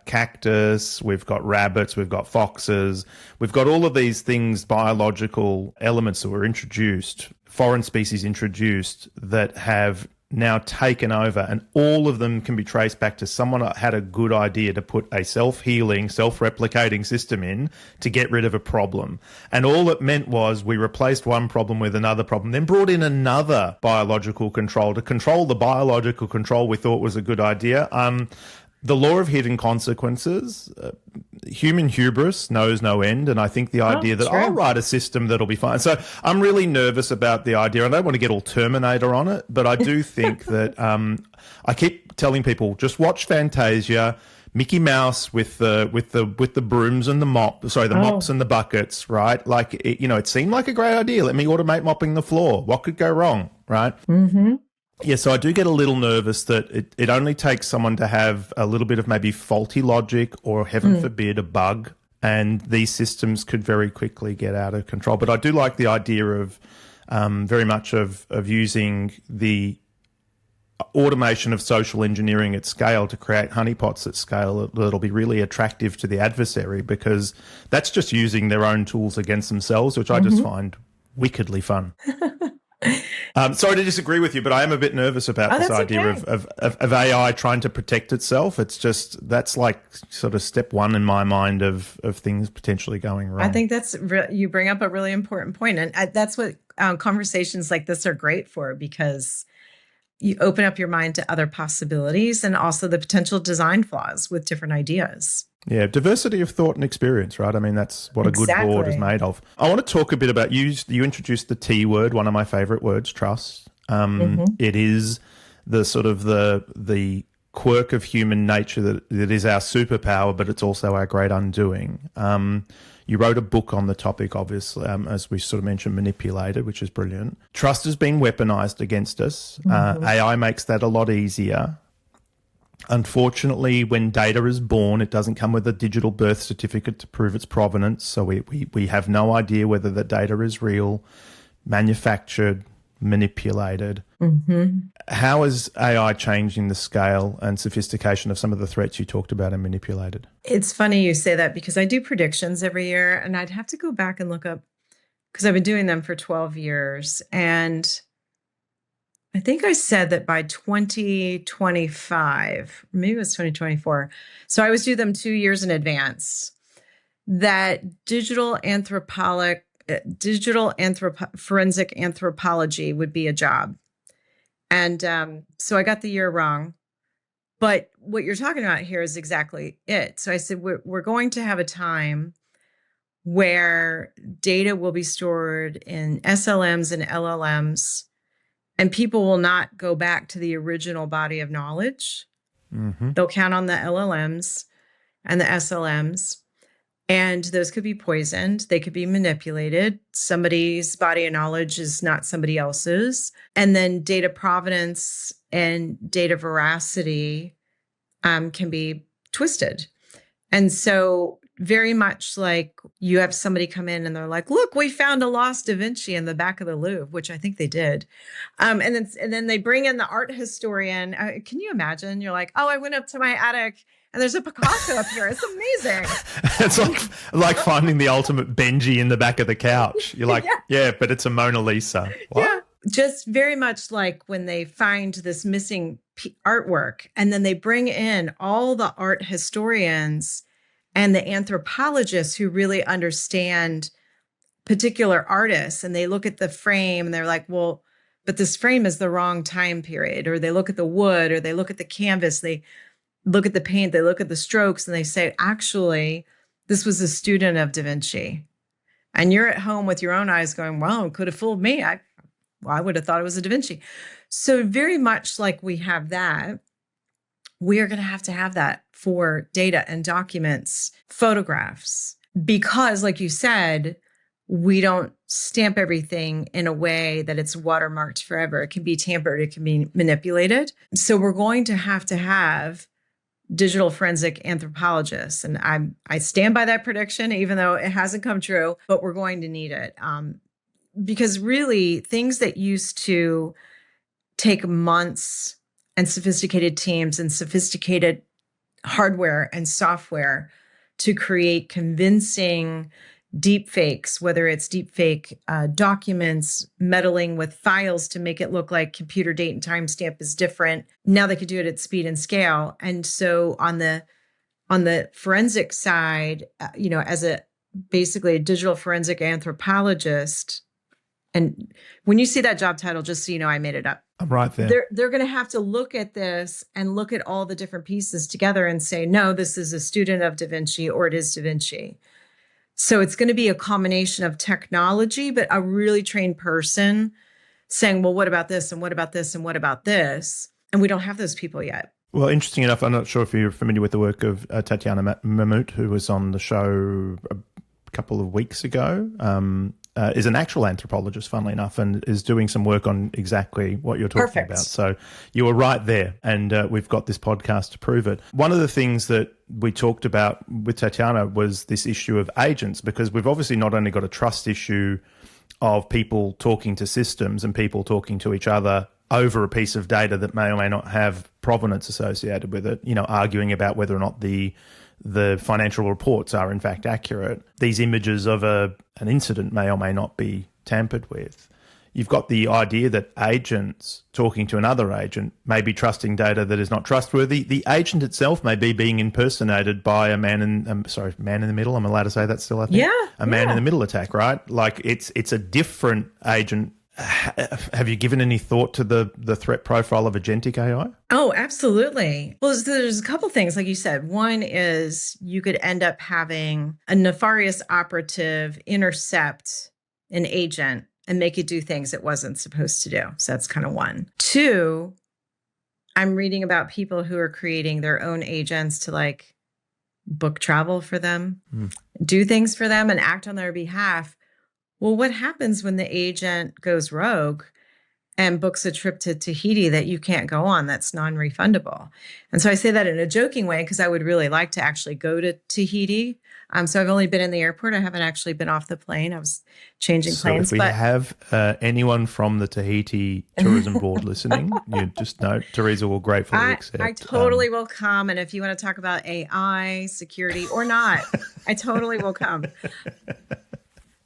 cactus, we've got rabbits, we've got foxes, we've got all of these things, biological elements that were introduced, foreign species introduced, that have now taken over, and all of them can be traced back to someone that had a good idea to put a self-healing, self-replicating system in to get rid of a problem. And all it meant was we replaced one problem with another problem, then brought in another biological control to control the biological control we thought was a good idea. The law of hidden consequences, human hubris knows no end. And I think the idea that I'll write a system that'll be fine. So I'm really nervous about the idea. I don't want to get all Terminator on it, but I do think that I keep telling people, just watch Fantasia, Mickey Mouse with the brooms and the mops and the buckets, right? Like, it seemed like a great idea. Let me automate mopping the floor. What could go wrong, right? Mm-hmm. Yeah, so I do get a little nervous that it only takes someone to have a little bit of maybe faulty logic or, heaven forbid, a bug, and these systems could very quickly get out of control. But I do like the idea of very much of using the automation of social engineering at scale to create honeypots at scale that'll be really attractive to the adversary, because that's just using their own tools against themselves, which I just find wickedly fun. Sorry to disagree with you, but I am a bit nervous about this idea of AI trying to protect itself. It's just, that's like sort of step one in my mind of things potentially going wrong. I think you bring up a really important point. And that's what conversations like this are great for, because you open up your mind to other possibilities and also the potential design flaws with different ideas. Yeah, diversity of thought and experience, right? I mean, that's what a good board is made of. I want to talk a bit about, you introduced the T word, one of my favorite words, trust. It is the sort of the quirk of human nature that is our superpower, but it's also our great undoing. You wrote a book on the topic, obviously, as we sort of mentioned, Manipulated, which is brilliant. Trust has been weaponized against us. AI makes that a lot easier. Unfortunately, when data is born, it doesn't come with a digital birth certificate to prove its provenance. So we have no idea whether the data is real, manufactured, manipulated. How is AI changing the scale and sophistication of some of the threats you talked about in Manipulated? It's funny you say that, because I do predictions every year, and I'd have to go back and look up, because I've been doing them for 12 years. And I think I said that by 2025, maybe it was 2024. So I always do them 2 years in advance, that forensic anthropology would be a job. And so I got the year wrong. But what you're talking about here is exactly it. So I said, we're going to have a time where data will be stored in SLMs and LLMs, and people will not go back to the original body of knowledge. They'll count on the LLMs and the SLMs, and those could be poisoned. They could be manipulated. Somebody's body of knowledge is not somebody else's. And then data provenance and data veracity can be twisted. And so very much like you have somebody come in and they're like, look, we found a lost Da Vinci in the back of the Louvre, which I think they did. And then they bring in the art historian. Can you imagine? You're like, oh, I went up to my attic and there's a Picasso up here. It's amazing. It's like finding the ultimate Benji in the back of the couch. You're like, yeah, but it's a Mona Lisa. What? Yeah. Just very much like when they find this missing artwork, and then they bring in all the art historians and the anthropologists who really understand particular artists, and they look at the frame and they're like, well, but this frame is the wrong time period. Or they look at the wood, or they look at the canvas, they look at the paint, they look at the strokes, and they say, actually, this was a student of Da Vinci. And you're at home with your own eyes going, well, it could have fooled me. I would have thought it was a Da Vinci. So very much like we have that, we are going to have that for data and documents, photographs, because like you said, we don't stamp everything in a way that it's watermarked forever. It can be tampered, it can be manipulated. So we're going to have digital forensic anthropologists. And I stand by that prediction, even though it hasn't come true, but we're going to need it. Because really, things that used to take months and sophisticated teams and sophisticated hardware and software to create convincing deepfakes, whether it's deepfake documents, meddling with files to make it look like computer date and timestamp is different. Now they could do it at speed and scale. And so on the forensic side, as basically a digital forensic anthropologist, and when you see that job title, just so you know, I made it up. I'm right there. They're going to have to look at this and look at all the different pieces together and say, no, this is a student of Da Vinci, or it is Da Vinci. So it's going to be a combination of technology, but a really trained person saying, well, what about this? And what about this? And what about this? And we don't have those people yet. Well, interesting enough, I'm not sure if you're familiar with the work of Tatiana Mahmout, who was on the show a couple of weeks ago. Is an actual anthropologist, funnily enough, and is doing some work on exactly what you're talking about. So you were right there, and we've got this podcast to prove it. One of the things that we talked about with Tatiana was this issue of agents, because we've obviously not only got a trust issue of people talking to systems and people talking to each other over a piece of data that may or may not have provenance associated with it, arguing about whether or not the financial reports are in fact accurate. These images of an incident may or may not be tampered with. You've got the idea that agents talking to another agent may be trusting data that is not trustworthy. The agent itself may be being impersonated by a man in the middle. I'm allowed to say that still, I think. Yeah. A man in the middle attack, right? Like it's a different agent. Have you given any thought to the threat profile of agentic AI? Oh, absolutely. Well, there's a couple things, like you said. One is you could end up having a nefarious operative intercept an agent and make it do things it wasn't supposed to do. So that's kind of one. Two, I'm reading about people who are creating their own agents to book travel for them, do things for them, and act on their behalf. Well, what happens when the agent goes rogue and books a trip to Tahiti that you can't go on, that's non-refundable? And so I say that in a joking way because I would really like to actually go to Tahiti. So I've only been in the airport. I haven't actually been off the plane. I was changing planes. So if we have anyone from the Tahiti Tourism Board listening, you just know Theresa will gratefully accept. I totally will come. And if you want to talk about AI, security or not, I totally will come.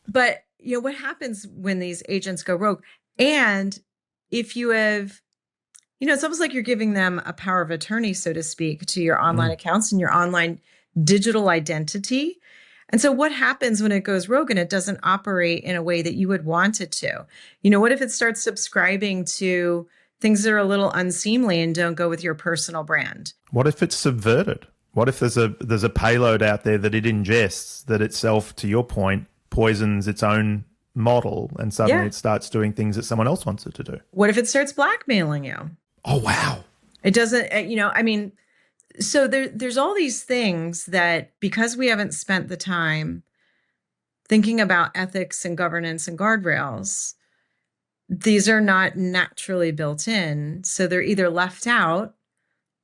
But what happens when these agents go rogue? And if you have, it's almost like you're giving them a power of attorney, so to speak, to your online accounts and your online digital identity. And so what happens when it goes rogue and it doesn't operate in a way that you would want it to? What if it starts subscribing to things that are a little unseemly and don't go with your personal brand? What if it's subverted? What if there's a payload out there that it ingests that itself, to your point, poisons its own model and suddenly it starts doing things that someone else wants it to do? What if it starts blackmailing you? Oh, wow. It doesn't, so there's all these things that, because we haven't spent the time thinking about ethics and governance and guardrails, these are not naturally built in. So they're either left out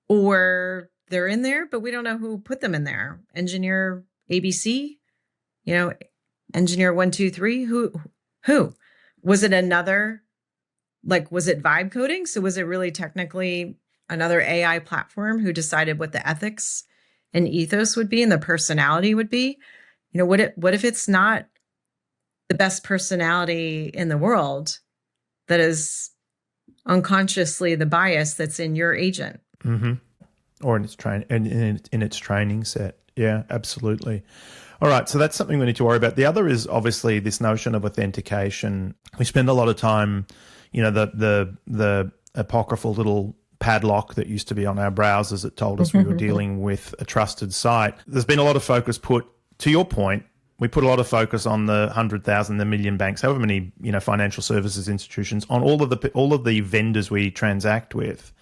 or they're in there, but we don't know who put them in there. Engineer ABC, Engineer 123, who was it? Another, was it vibe coding? So was it really technically another AI platform who decided what the ethics and ethos would be and the personality would be? What if it's not the best personality in the world that is unconsciously the bias that's in your agent? Mm-hmm. Or in its training set. Yeah, absolutely. All right, so that's something we need to worry about. The other is obviously this notion of authentication. We spend a lot of time, the apocryphal little padlock that used to be on our browsers that told us we were dealing with a trusted site. There's been a lot of focus put, to your point, we put a lot of focus on the 100,000, the million banks, however many financial services institutions, on all of the vendors we transact with.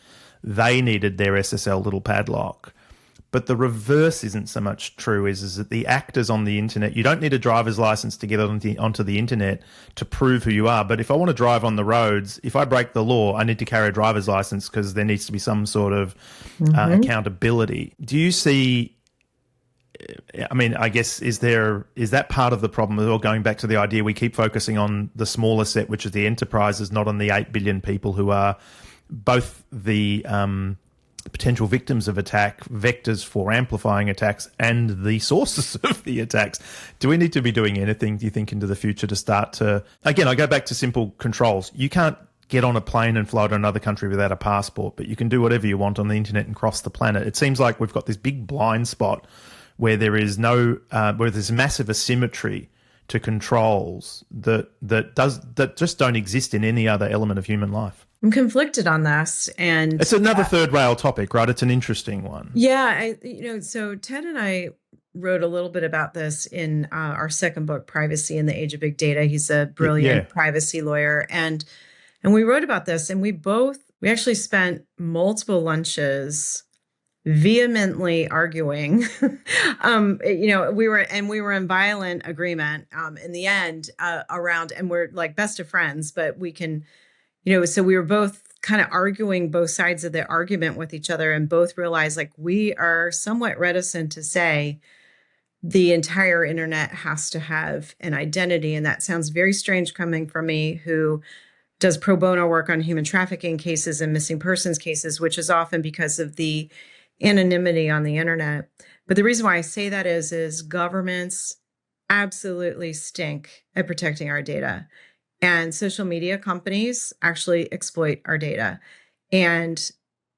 They needed their SSL little padlock. But the reverse isn't so much true, is that the actors on the internet, you don't need a driver's license to get onto the internet to prove who you are. But if I want to drive on the roads, if I break the law, I need to carry a driver's license because there needs to be some sort of accountability. Do you see, I mean, I guess, is that part of the problem? Or going back to the idea we keep focusing on the smaller set, which is the enterprises, not on the 8 billion people who are both the potential victims of attack, vectors for amplifying attacks, and the sources of the attacks. Do we need to be doing anything, do you think, into the future to start to... Again, I go back to simple controls. You can't get on a plane and fly to another country without a passport, but you can do whatever you want on the internet and cross the planet. It seems like we've got this big blind spot where there is where there's massive asymmetry to controls that just don't exist in any other element of human life. I'm conflicted on this, and it's another third rail topic, right? It's an interesting one. Yeah, so Ted and I wrote a little bit about this in our second book, Privacy in the Age of Big Data. He's a brilliant privacy lawyer, and we wrote about this, and we actually spent multiple lunches vehemently arguing. We were in violent agreement in the end around, and we're like best of friends, but we can. So we were both kind of arguing both sides of the argument with each other, and both realized like we are somewhat reticent to say the entire internet has to have an identity. And that sounds very strange coming from me, who does pro bono work on human trafficking cases and missing persons cases, which is often because of the anonymity on the internet. But the reason why I say that is governments absolutely stink at protecting our data. And social media companies actually exploit our data. And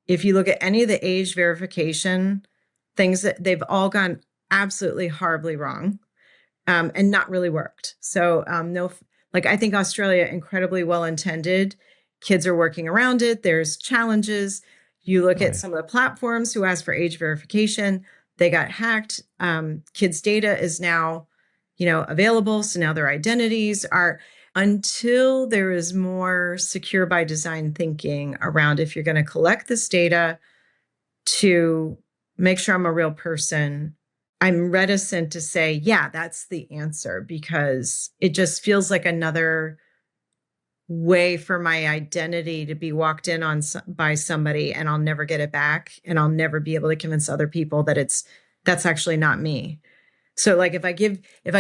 if you look at any of the age verification things, that they've all gone absolutely horribly wrong and not really worked. So I think Australia, incredibly well-intended, kids are working around it. There's challenges. You look at some of the platforms who asked for age verification, they got hacked. Kids' data is now, available. So now their identities are... Until there is more secure by design thinking around, if you're going to collect this data to make sure I'm a real person, I'm reticent to say, yeah, that's the answer, because it just feels like another way for my identity to be walked in on by somebody, and I'll never get it back, and I'll never be able to convince other people that that's actually not me. So like if I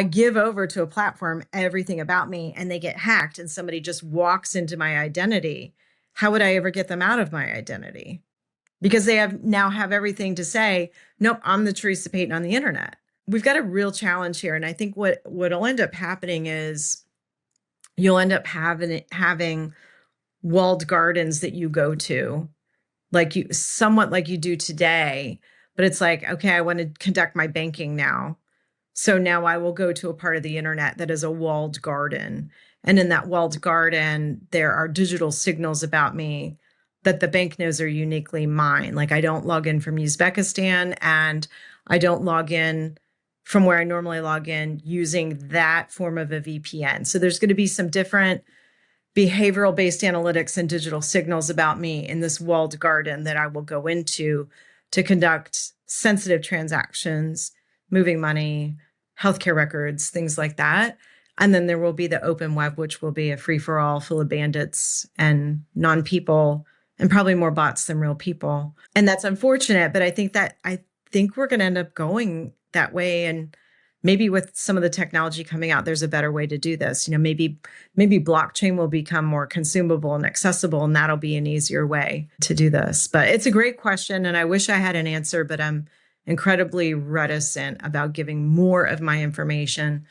give over to a platform everything about me and they get hacked and somebody just walks into my identity, how would I ever get them out of my identity? Because they now have everything to say, nope, I'm the Theresa Payton on the internet. We've got a real challenge here. And I think what'll end up happening is you'll end up having walled gardens that you go to, somewhat like you do today. But it's like, okay, I want to conduct my banking now. So now I will go to a part of the internet that is a walled garden. And in that walled garden, there are digital signals about me that the bank knows are uniquely mine. Like I don't log in from Uzbekistan, and I don't log in from where I normally log in using that form of a VPN. So there's going to be some different behavioral based analytics and digital signals about me in this walled garden that I will go into to conduct sensitive transactions, moving money, healthcare records, things like that. And then there will be the open web, which will be a free-for-all full of bandits and non-people, and probably more bots than real people. And that's unfortunate, but I think we're going to end up going that way. And maybe with some of the technology coming out, there's a better way to do this. Maybe blockchain will become more consumable and accessible, and that'll be an easier way to do this. But it's a great question, and I wish I had an answer, but I'm incredibly reticent about giving more of my information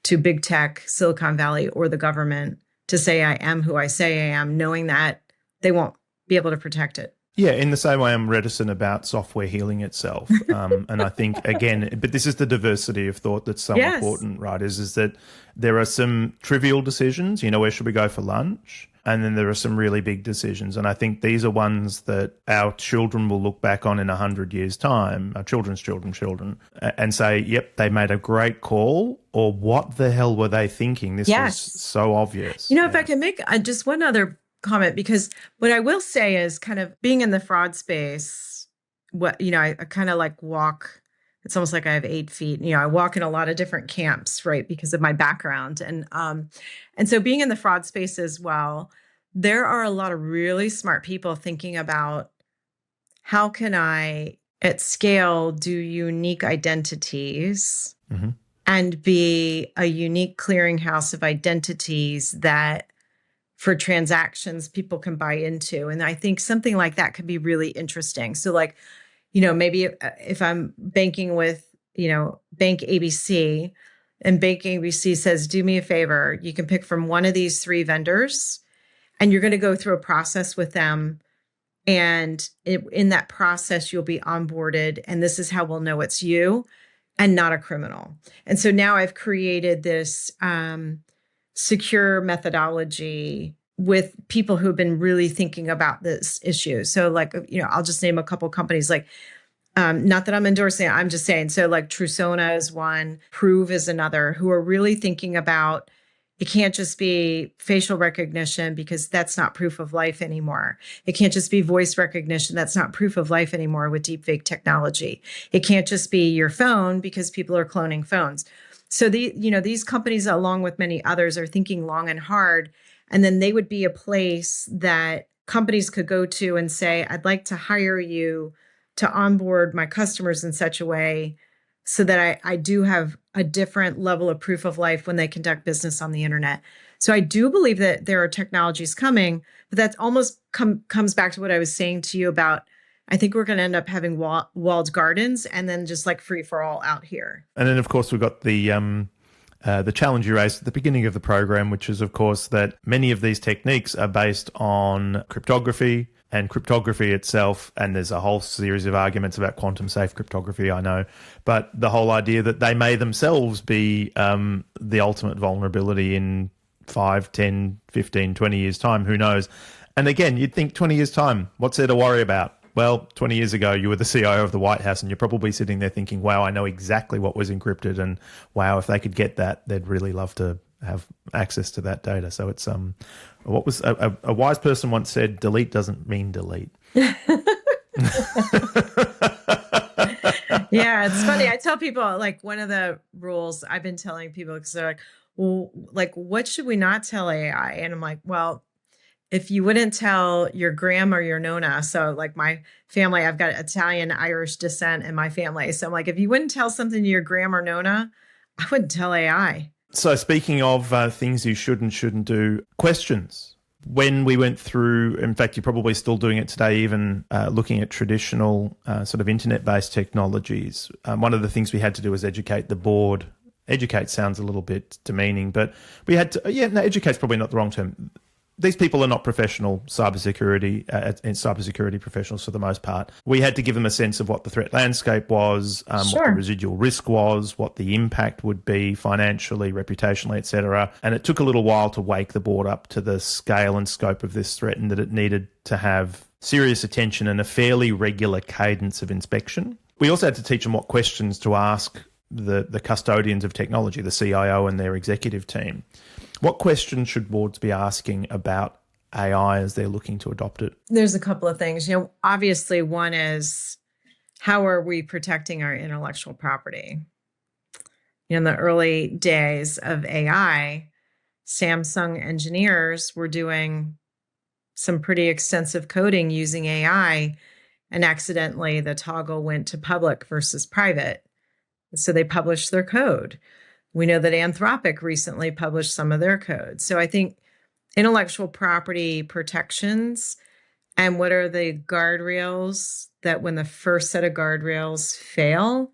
to big tech, Silicon Valley, or the government to say I am who I say I am, knowing that they won't be able to protect it. Yeah, in the same way I'm reticent about software healing itself. And I think, again, but this is the diversity of thought that's so important, right? Is that there are some trivial decisions, where should we go for lunch? And then there are some really big decisions. And I think these are ones that our children will look back on in 100 years' time, our children's children, and say, yep, they made a great call, or what the hell were they thinking? This was so obvious. If I can make just one other comment, because what I will say is kind of being in the fraud space, what, I kind of like walk, it's almost like I have 8 feet. I walk in a lot of different camps, right? Because of my background. And so being in the fraud space as well, there are a lot of really smart people thinking about how can I at scale do unique identities and be a unique clearinghouse of identities that for transactions people can buy into. And I think something like that could be really interesting. So like, maybe if I'm banking with, Bank ABC, and Bank ABC says, do me a favor, you can pick from one of these 3 vendors and you're going to go through a process with them. And in that process, you'll be onboarded. And this is how we'll know it's you and not a criminal. And so now I've created this secure methodology with people who have been really thinking about this issue. So like, I'll just name a couple companies, like, not that I'm endorsing it, I'm just saying. So like Trusona is one, Prove is another, who are really thinking about, it can't just be facial recognition because that's not proof of life anymore. It can't just be voice recognition. That's not proof of life anymore with deepfake technology. It can't just be your phone because people are cloning phones. So these companies, along with many others, are thinking long and hard. And then they would be a place that companies could go to and say, I'd like to hire you to onboard my customers in such a way so that I do have a different level of proof of life when they conduct business on the internet. So I do believe that there are technologies coming, but that almost comes back to what I was saying to you about, I think we're going to end up having walled gardens and then just like free for all out here. And then, of course, we've got the challenge you raised at the beginning of the program, which is, of course, that many of these techniques are based on cryptography and cryptography itself. And there's a whole series of arguments about quantum safe cryptography, I know. But the whole idea that they may themselves be the ultimate vulnerability in 5, 10, 15, 20 years' time, who knows? And again, you'd think 20 years' time, what's there to worry about? Well, 20 years ago, you were the CIO of the White House, and you're probably sitting there thinking, wow, I know exactly what was encrypted, and wow, if they could get that, they'd really love to have access to that data. So it's what was a wise person once said, delete doesn't mean delete. Yeah, it's funny. I tell people, like, one of the rules I've been telling people, because they're like, well, like, what should we not tell AI? And I'm like, well, if you wouldn't tell your grandma or your nonna, so like my family, I've got Italian, Irish descent in my family. So I'm like, if you wouldn't tell something to your grandma or nonna, I wouldn't tell AI. So speaking of things you should and shouldn't do, questions. When we went through, in fact, you're probably still doing it today, even looking at traditional sort of internet-based technologies, one of the things we had to do was educate the board. Educate sounds a little bit demeaning, but we had to, educate's probably not the wrong term. These people are not professional cybersecurity and cybersecurity professionals for the most part. We had to give them a sense of what the threat landscape was, what the residual risk was, what the impact would be financially, reputationally, etc. And it took a little while to wake the board up to the scale and scope of this threat, and that it needed to have serious attention and a fairly regular cadence of inspection. We also had to teach them what questions to ask the custodians of technology, the CIO and their executive team. What questions should boards be asking about AI as they're looking to adopt it? There's a couple of things. Obviously, one is, how are we protecting our intellectual property? In the early days of AI, Samsung engineers were doing some pretty extensive coding using AI, and accidentally the toggle went to public versus private. So they published their code. We know that Anthropic recently published some of their code. So I think intellectual property protections, and what are the guardrails that when the first set of guardrails fail.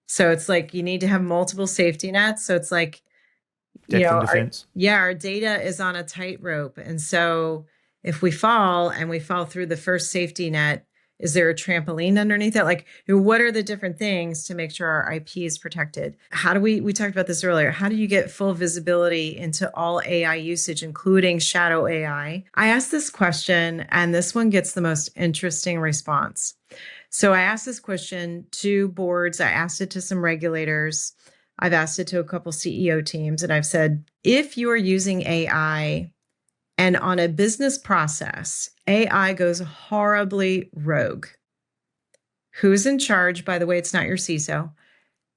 So it's like you need to have multiple safety nets. So it's like, defense. Our data is on a tightrope. And so if we fall and we fall through the first safety net, is there a trampoline underneath it? Like, what are the different things to make sure our IP is protected? How do we talked about this earlier, how do you get full visibility into all AI usage, including shadow AI? I asked this question, and this one gets the most interesting response. So I asked this question to boards. I asked it to some regulators. I've asked it to a couple CEO teams, and I've said, if you are using AI and on a business process, AI goes horribly rogue, Who's in charge? By the way, it's not your CISO,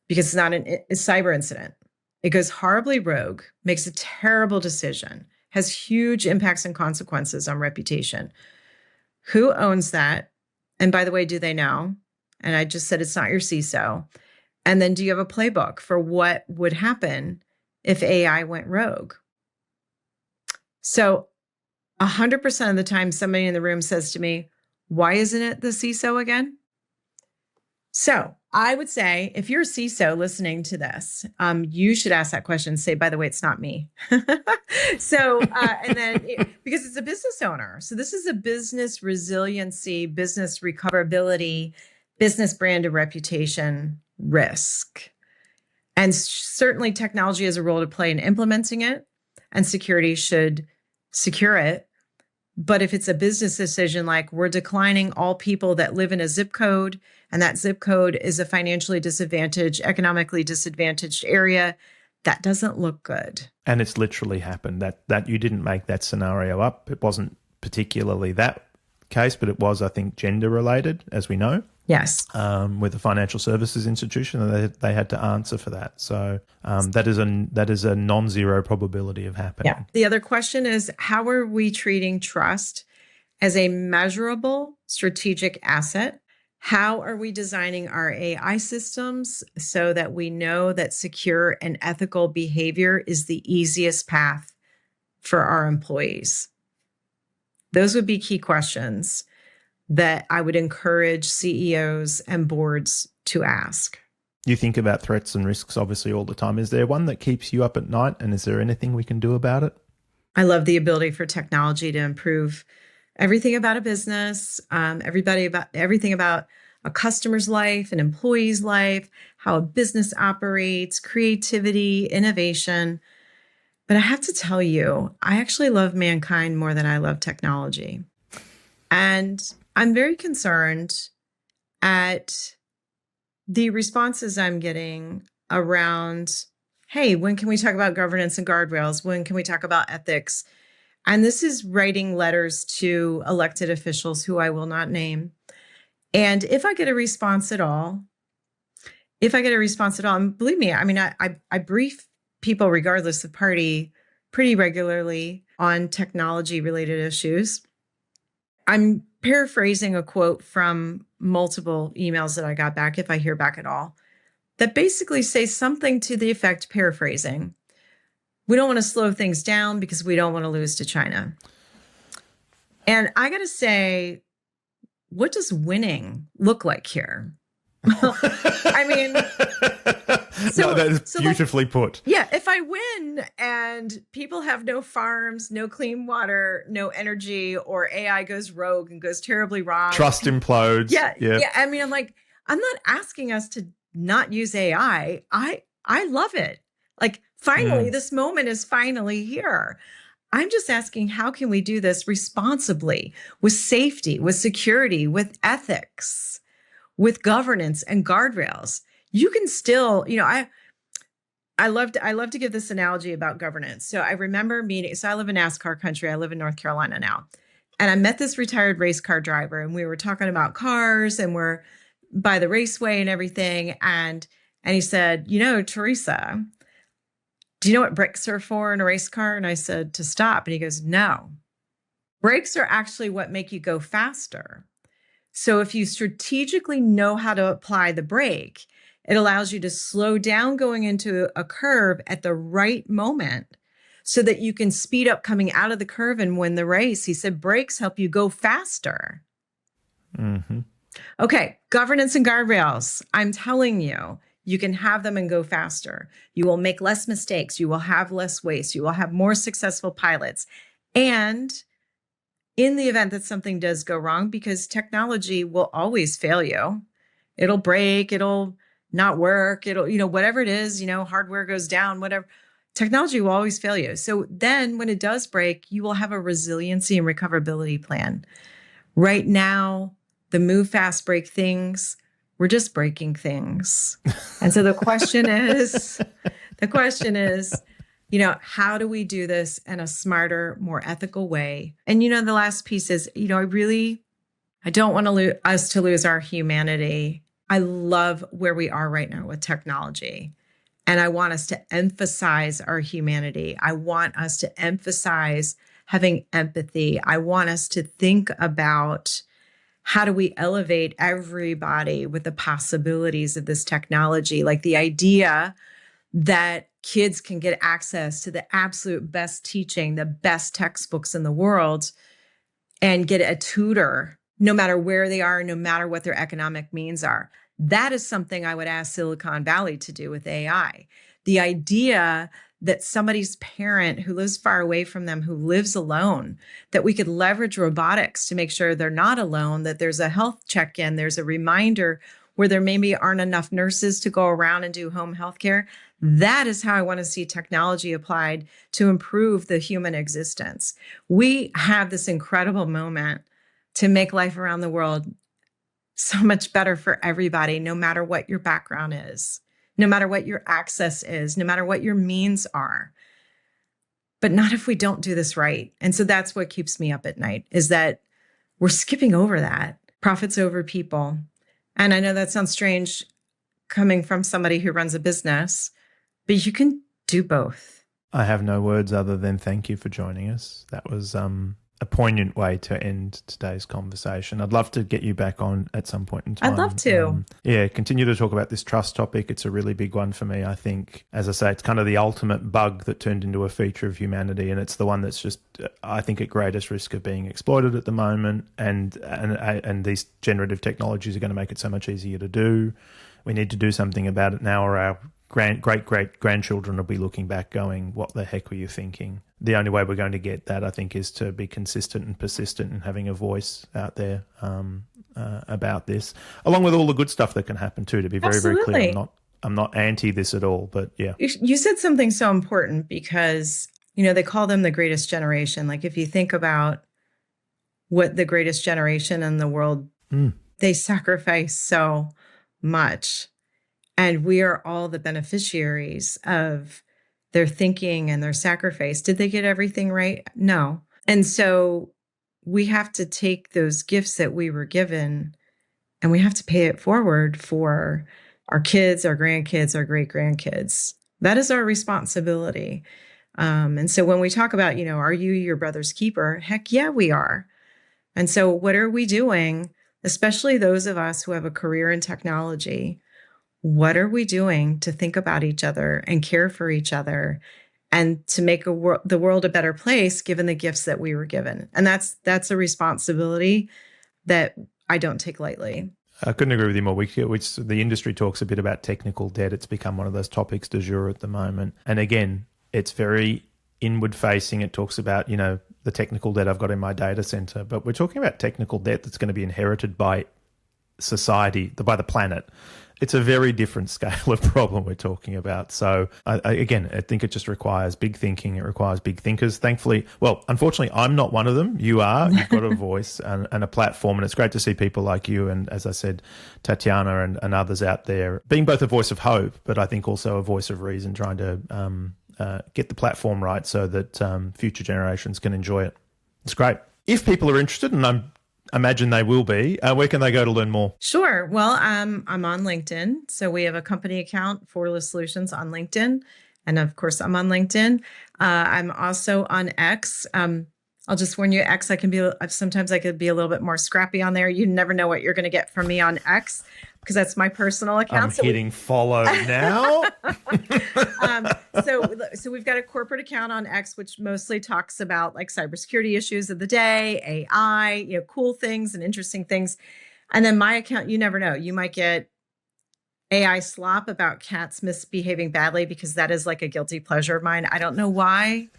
because it's not a cyber incident. It goes horribly rogue, makes a terrible decision, has huge impacts and consequences on reputation. Who owns that? And by the way, do they know? And I just said it's not your CISO. And then do you have a playbook for what would happen if AI went rogue? So 100% of the time, somebody in the room says to me, why isn't it the CISO again? So I would say if you're a CISO listening to this, you should ask that question. Say, by the way, it's not me. So, and then because it's a business owner. So this is a business resiliency, business recoverability, business brand and reputation risk. And certainly technology has a role to play in implementing it, and security should secure it. But if it's a business decision, like we're declining all people that live in a zip code, and that zip code is a financially disadvantaged, economically disadvantaged area, that doesn't look good. And it's literally happened. That you didn't make that scenario up. It wasn't particularly that case, but it was, I think, gender related, as we know. Yes. With a financial services institution, and they had to answer for that. So that is a non-zero probability of happening. Yeah. The other question is, how are we treating trust as a measurable strategic asset? How are we designing our AI systems so that we know that secure and ethical behavior is the easiest path for our employees? Those would be key questions that I would encourage CEOs and boards to ask. You think about threats and risks obviously all the time. Is there one that keeps you up at night, and is there anything we can do about it? I love the ability for technology to improve everything about a business, everything about a customer's life, an employee's life, how a business operates, creativity, innovation. But I have to tell you, I actually love mankind more than I love technology. And I'm very concerned at the responses I'm getting around, hey, when can we talk about governance and guardrails? When can we talk about ethics? And this is writing letters to elected officials who I will not name. And if I get a response at all, and believe me, I mean, I brief people regardless of party pretty regularly on technology related issues. I'm paraphrasing a quote from multiple emails that I got back, if I hear back at all, that basically say something to the effect, paraphrasing, we don't want to slow things down because we don't want to lose to China. And I got to say, what does winning look like here? I mean, that is beautifully put. Yeah, if I win and people have no farms, no clean water, no energy, or AI goes rogue and goes terribly wrong, trust implodes. Yeah. I mean, I'm not asking us to not use AI. I love it. Like, finally, this moment is finally here. I'm just asking, how can we do this responsibly, with safety, with security, with ethics, with governance and guardrails? You can still, I love to give this analogy about governance. So I remember so I live in NASCAR country. I live in North Carolina now. And I met this retired race car driver, and we were talking about cars, and we're by the raceway and everything. And he said, Theresa, do you know what brakes are for in a race car? And I said, to stop. And he goes, no, brakes are actually what make you go faster. So if you strategically know how to apply the brake, it allows you to slow down going into a curve at the right moment so that you can speed up coming out of the curve and win the race. He said, brakes help you go faster. Mm-hmm. Okay, governance and guardrails. I'm telling you, you can have them and go faster. You will make less mistakes. You will have less waste. You will have more successful pilots. And in the event that something does go wrong, because technology will always fail you, it'll break, it'll not work, it'll, whatever it is, hardware goes down, whatever, technology will always fail you. So then when it does break, you will have a resiliency and recoverability plan. Right now, the move fast, break things, we're just breaking things. And so the question is, how do we do this in a smarter, more ethical way? And, the last piece is, I I don't want us to lose our humanity. I love where we are right now with technology. And I want us to emphasize our humanity. I want us to emphasize having empathy. I want us to think about how do we elevate everybody with the possibilities of this technology? Like the idea that kids can get access to the absolute best teaching, the best textbooks in the world, and get a tutor, no matter where they are, no matter what their economic means are. That is something I would ask Silicon Valley to do with AI. The idea that somebody's parent who lives far away from them, who lives alone, that we could leverage robotics to make sure they're not alone, that there's a health check-in, there's a reminder where there maybe aren't enough nurses to go around and do home health care. That is how I want to see technology applied to improve the human existence. We have this incredible moment to make life around the world so much better for everybody, no matter what your background is, no matter what your access is, no matter what your means are. But not if we don't do this right. And so that's what keeps me up at night, is that we're skipping over that. Profits over people. And I know that sounds strange coming from somebody who runs a business, but you can do both. I have no words other than thank you for joining us. That was a poignant way to end today's conversation. I'd love to get you back on at some point in time. I'd love to. Continue to talk about this trust topic. It's a really big one for me. I think, as I say, it's kind of the ultimate bug that turned into a feature of humanity, and it's the one that's just, I think, at greatest risk of being exploited at the moment. And these generative technologies are going to make it so much easier to do. We need to do something about it now, or our great-great-grandchildren will be looking back going, what the heck were you thinking? The only way we're going to get that, I think, is to be consistent and persistent and having a voice out there about this, along with all the good stuff that can happen too, to be very, very clear. I'm not anti this at all, but yeah. You said something so important because, they call them the greatest generation. Like if you think about what the greatest generation in the world, they sacrifice so much. And we are all the beneficiaries of their thinking and their sacrifice. Did they get everything right? No. And so we have to take those gifts that we were given and we have to pay it forward for our kids, our grandkids, our great-grandkids. That is our responsibility. And so when we talk about, are you your brother's keeper? Heck yeah, we are. And so what are we doing, especially those of us who have a career in technology? What are we doing to think about each other and care for each other and to make the world a better place given the gifts that we were given? And that's a responsibility that I don't take lightly. I couldn't agree with you more. The industry talks a bit about technical debt. It's become one of those topics du jour at the moment. And again, it's very inward facing. It talks about, the technical debt I've got in my data center, but we're talking about technical debt that's going to be inherited by society, by the planet. It's a very different scale of problem we're talking about. So I think it just requires big thinking. It requires big thinkers. Thankfully, unfortunately, I'm not one of them. You are. You've got a voice and a platform, and it's great to see people like you and, as I said, Tatiana and others out there being both a voice of hope, but I think also a voice of reason, trying to get the platform right so that future generations can enjoy it. It's great. If people are interested, and I imagine they will be, where can they go to learn more? Sure. Well, I'm on LinkedIn. So we have a company account, Fortalice Solutions, on LinkedIn. And of course, I'm on LinkedIn. I'm also on X. I'll just warn you, X, sometimes I could be a little bit more scrappy on there. You never know what you're going to get from me on X because that's my personal account. I'm hitting follow now. So we've got a corporate account on X, which mostly talks about like cybersecurity issues of the day, AI, cool things and interesting things. And then my account, you never know. You might get AI slop about cats misbehaving badly because that is like a guilty pleasure of mine. I don't know why.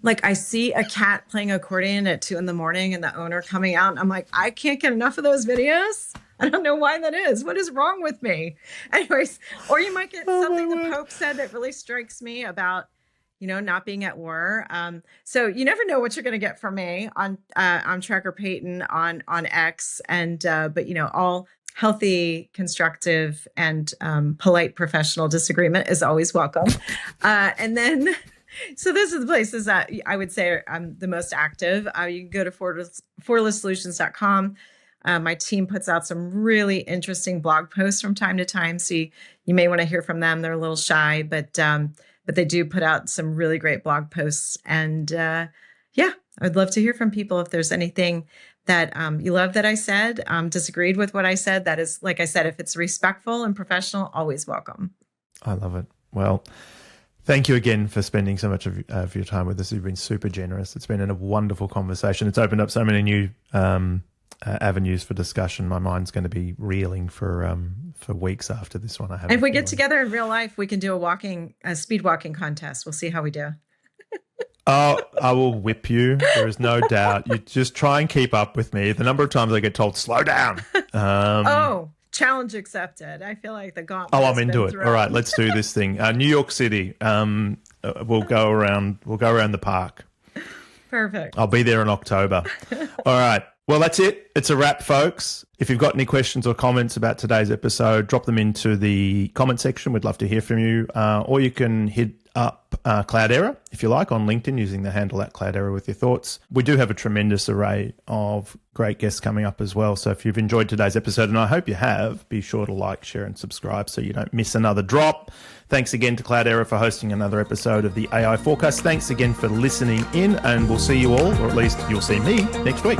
Like I see a cat playing accordion at 2 a.m. and the owner coming out. And I'm like, I can't get enough of those videos. I don't know why that is. What is wrong with me? Anyways, or you might get something the Pope said that really strikes me about, not being at war. So you never know what you're going to get from me on Tracker Payton on X. And, but, all healthy, constructive, and polite professional disagreement is always welcome. And then... So those are the places that I would say I'm the most active. You can go to fortalisesolutions.com. My team puts out some really interesting blog posts from time to time. So you may want to hear from them. They're a little shy, but they do put out some really great blog posts. And yeah, I'd love to hear from people if there's anything that you love that I said, disagreed with what I said. That is, like I said, if it's respectful and professional, always welcome. I love it. Well, thank you again for spending so much of your time with us. You've been super generous. It's been a wonderful conversation. It's opened up so many new avenues for discussion. My mind's going to be reeling for weeks after this one. If we get together in real life, we can do a speed walking contest. We'll see how we do. Oh, I will whip you. There is no doubt. You just try and keep up with me. The number of times I get told, slow down. Challenge accepted. I feel like the gauntlet. Oh, I'm into it. All right, let's do this thing. New York City. We'll go around the park. Perfect. I'll be there in October. All right. Well, that's it. It's a wrap, folks. If you've got any questions or comments about today's episode, drop them into the comment section. We'd love to hear from you. Or you can hit up Cloudera, if you like, on LinkedIn using the handle @Cloudera with your thoughts. We do have a tremendous array of great guests coming up as well. So if you've enjoyed today's episode, and I hope you have, be sure to like, share, and subscribe so you don't miss another drop. Thanks again to Cloudera for hosting another episode of the AI Forecast. Thanks again for listening in, and we'll see you all, or at least you'll see me, next week.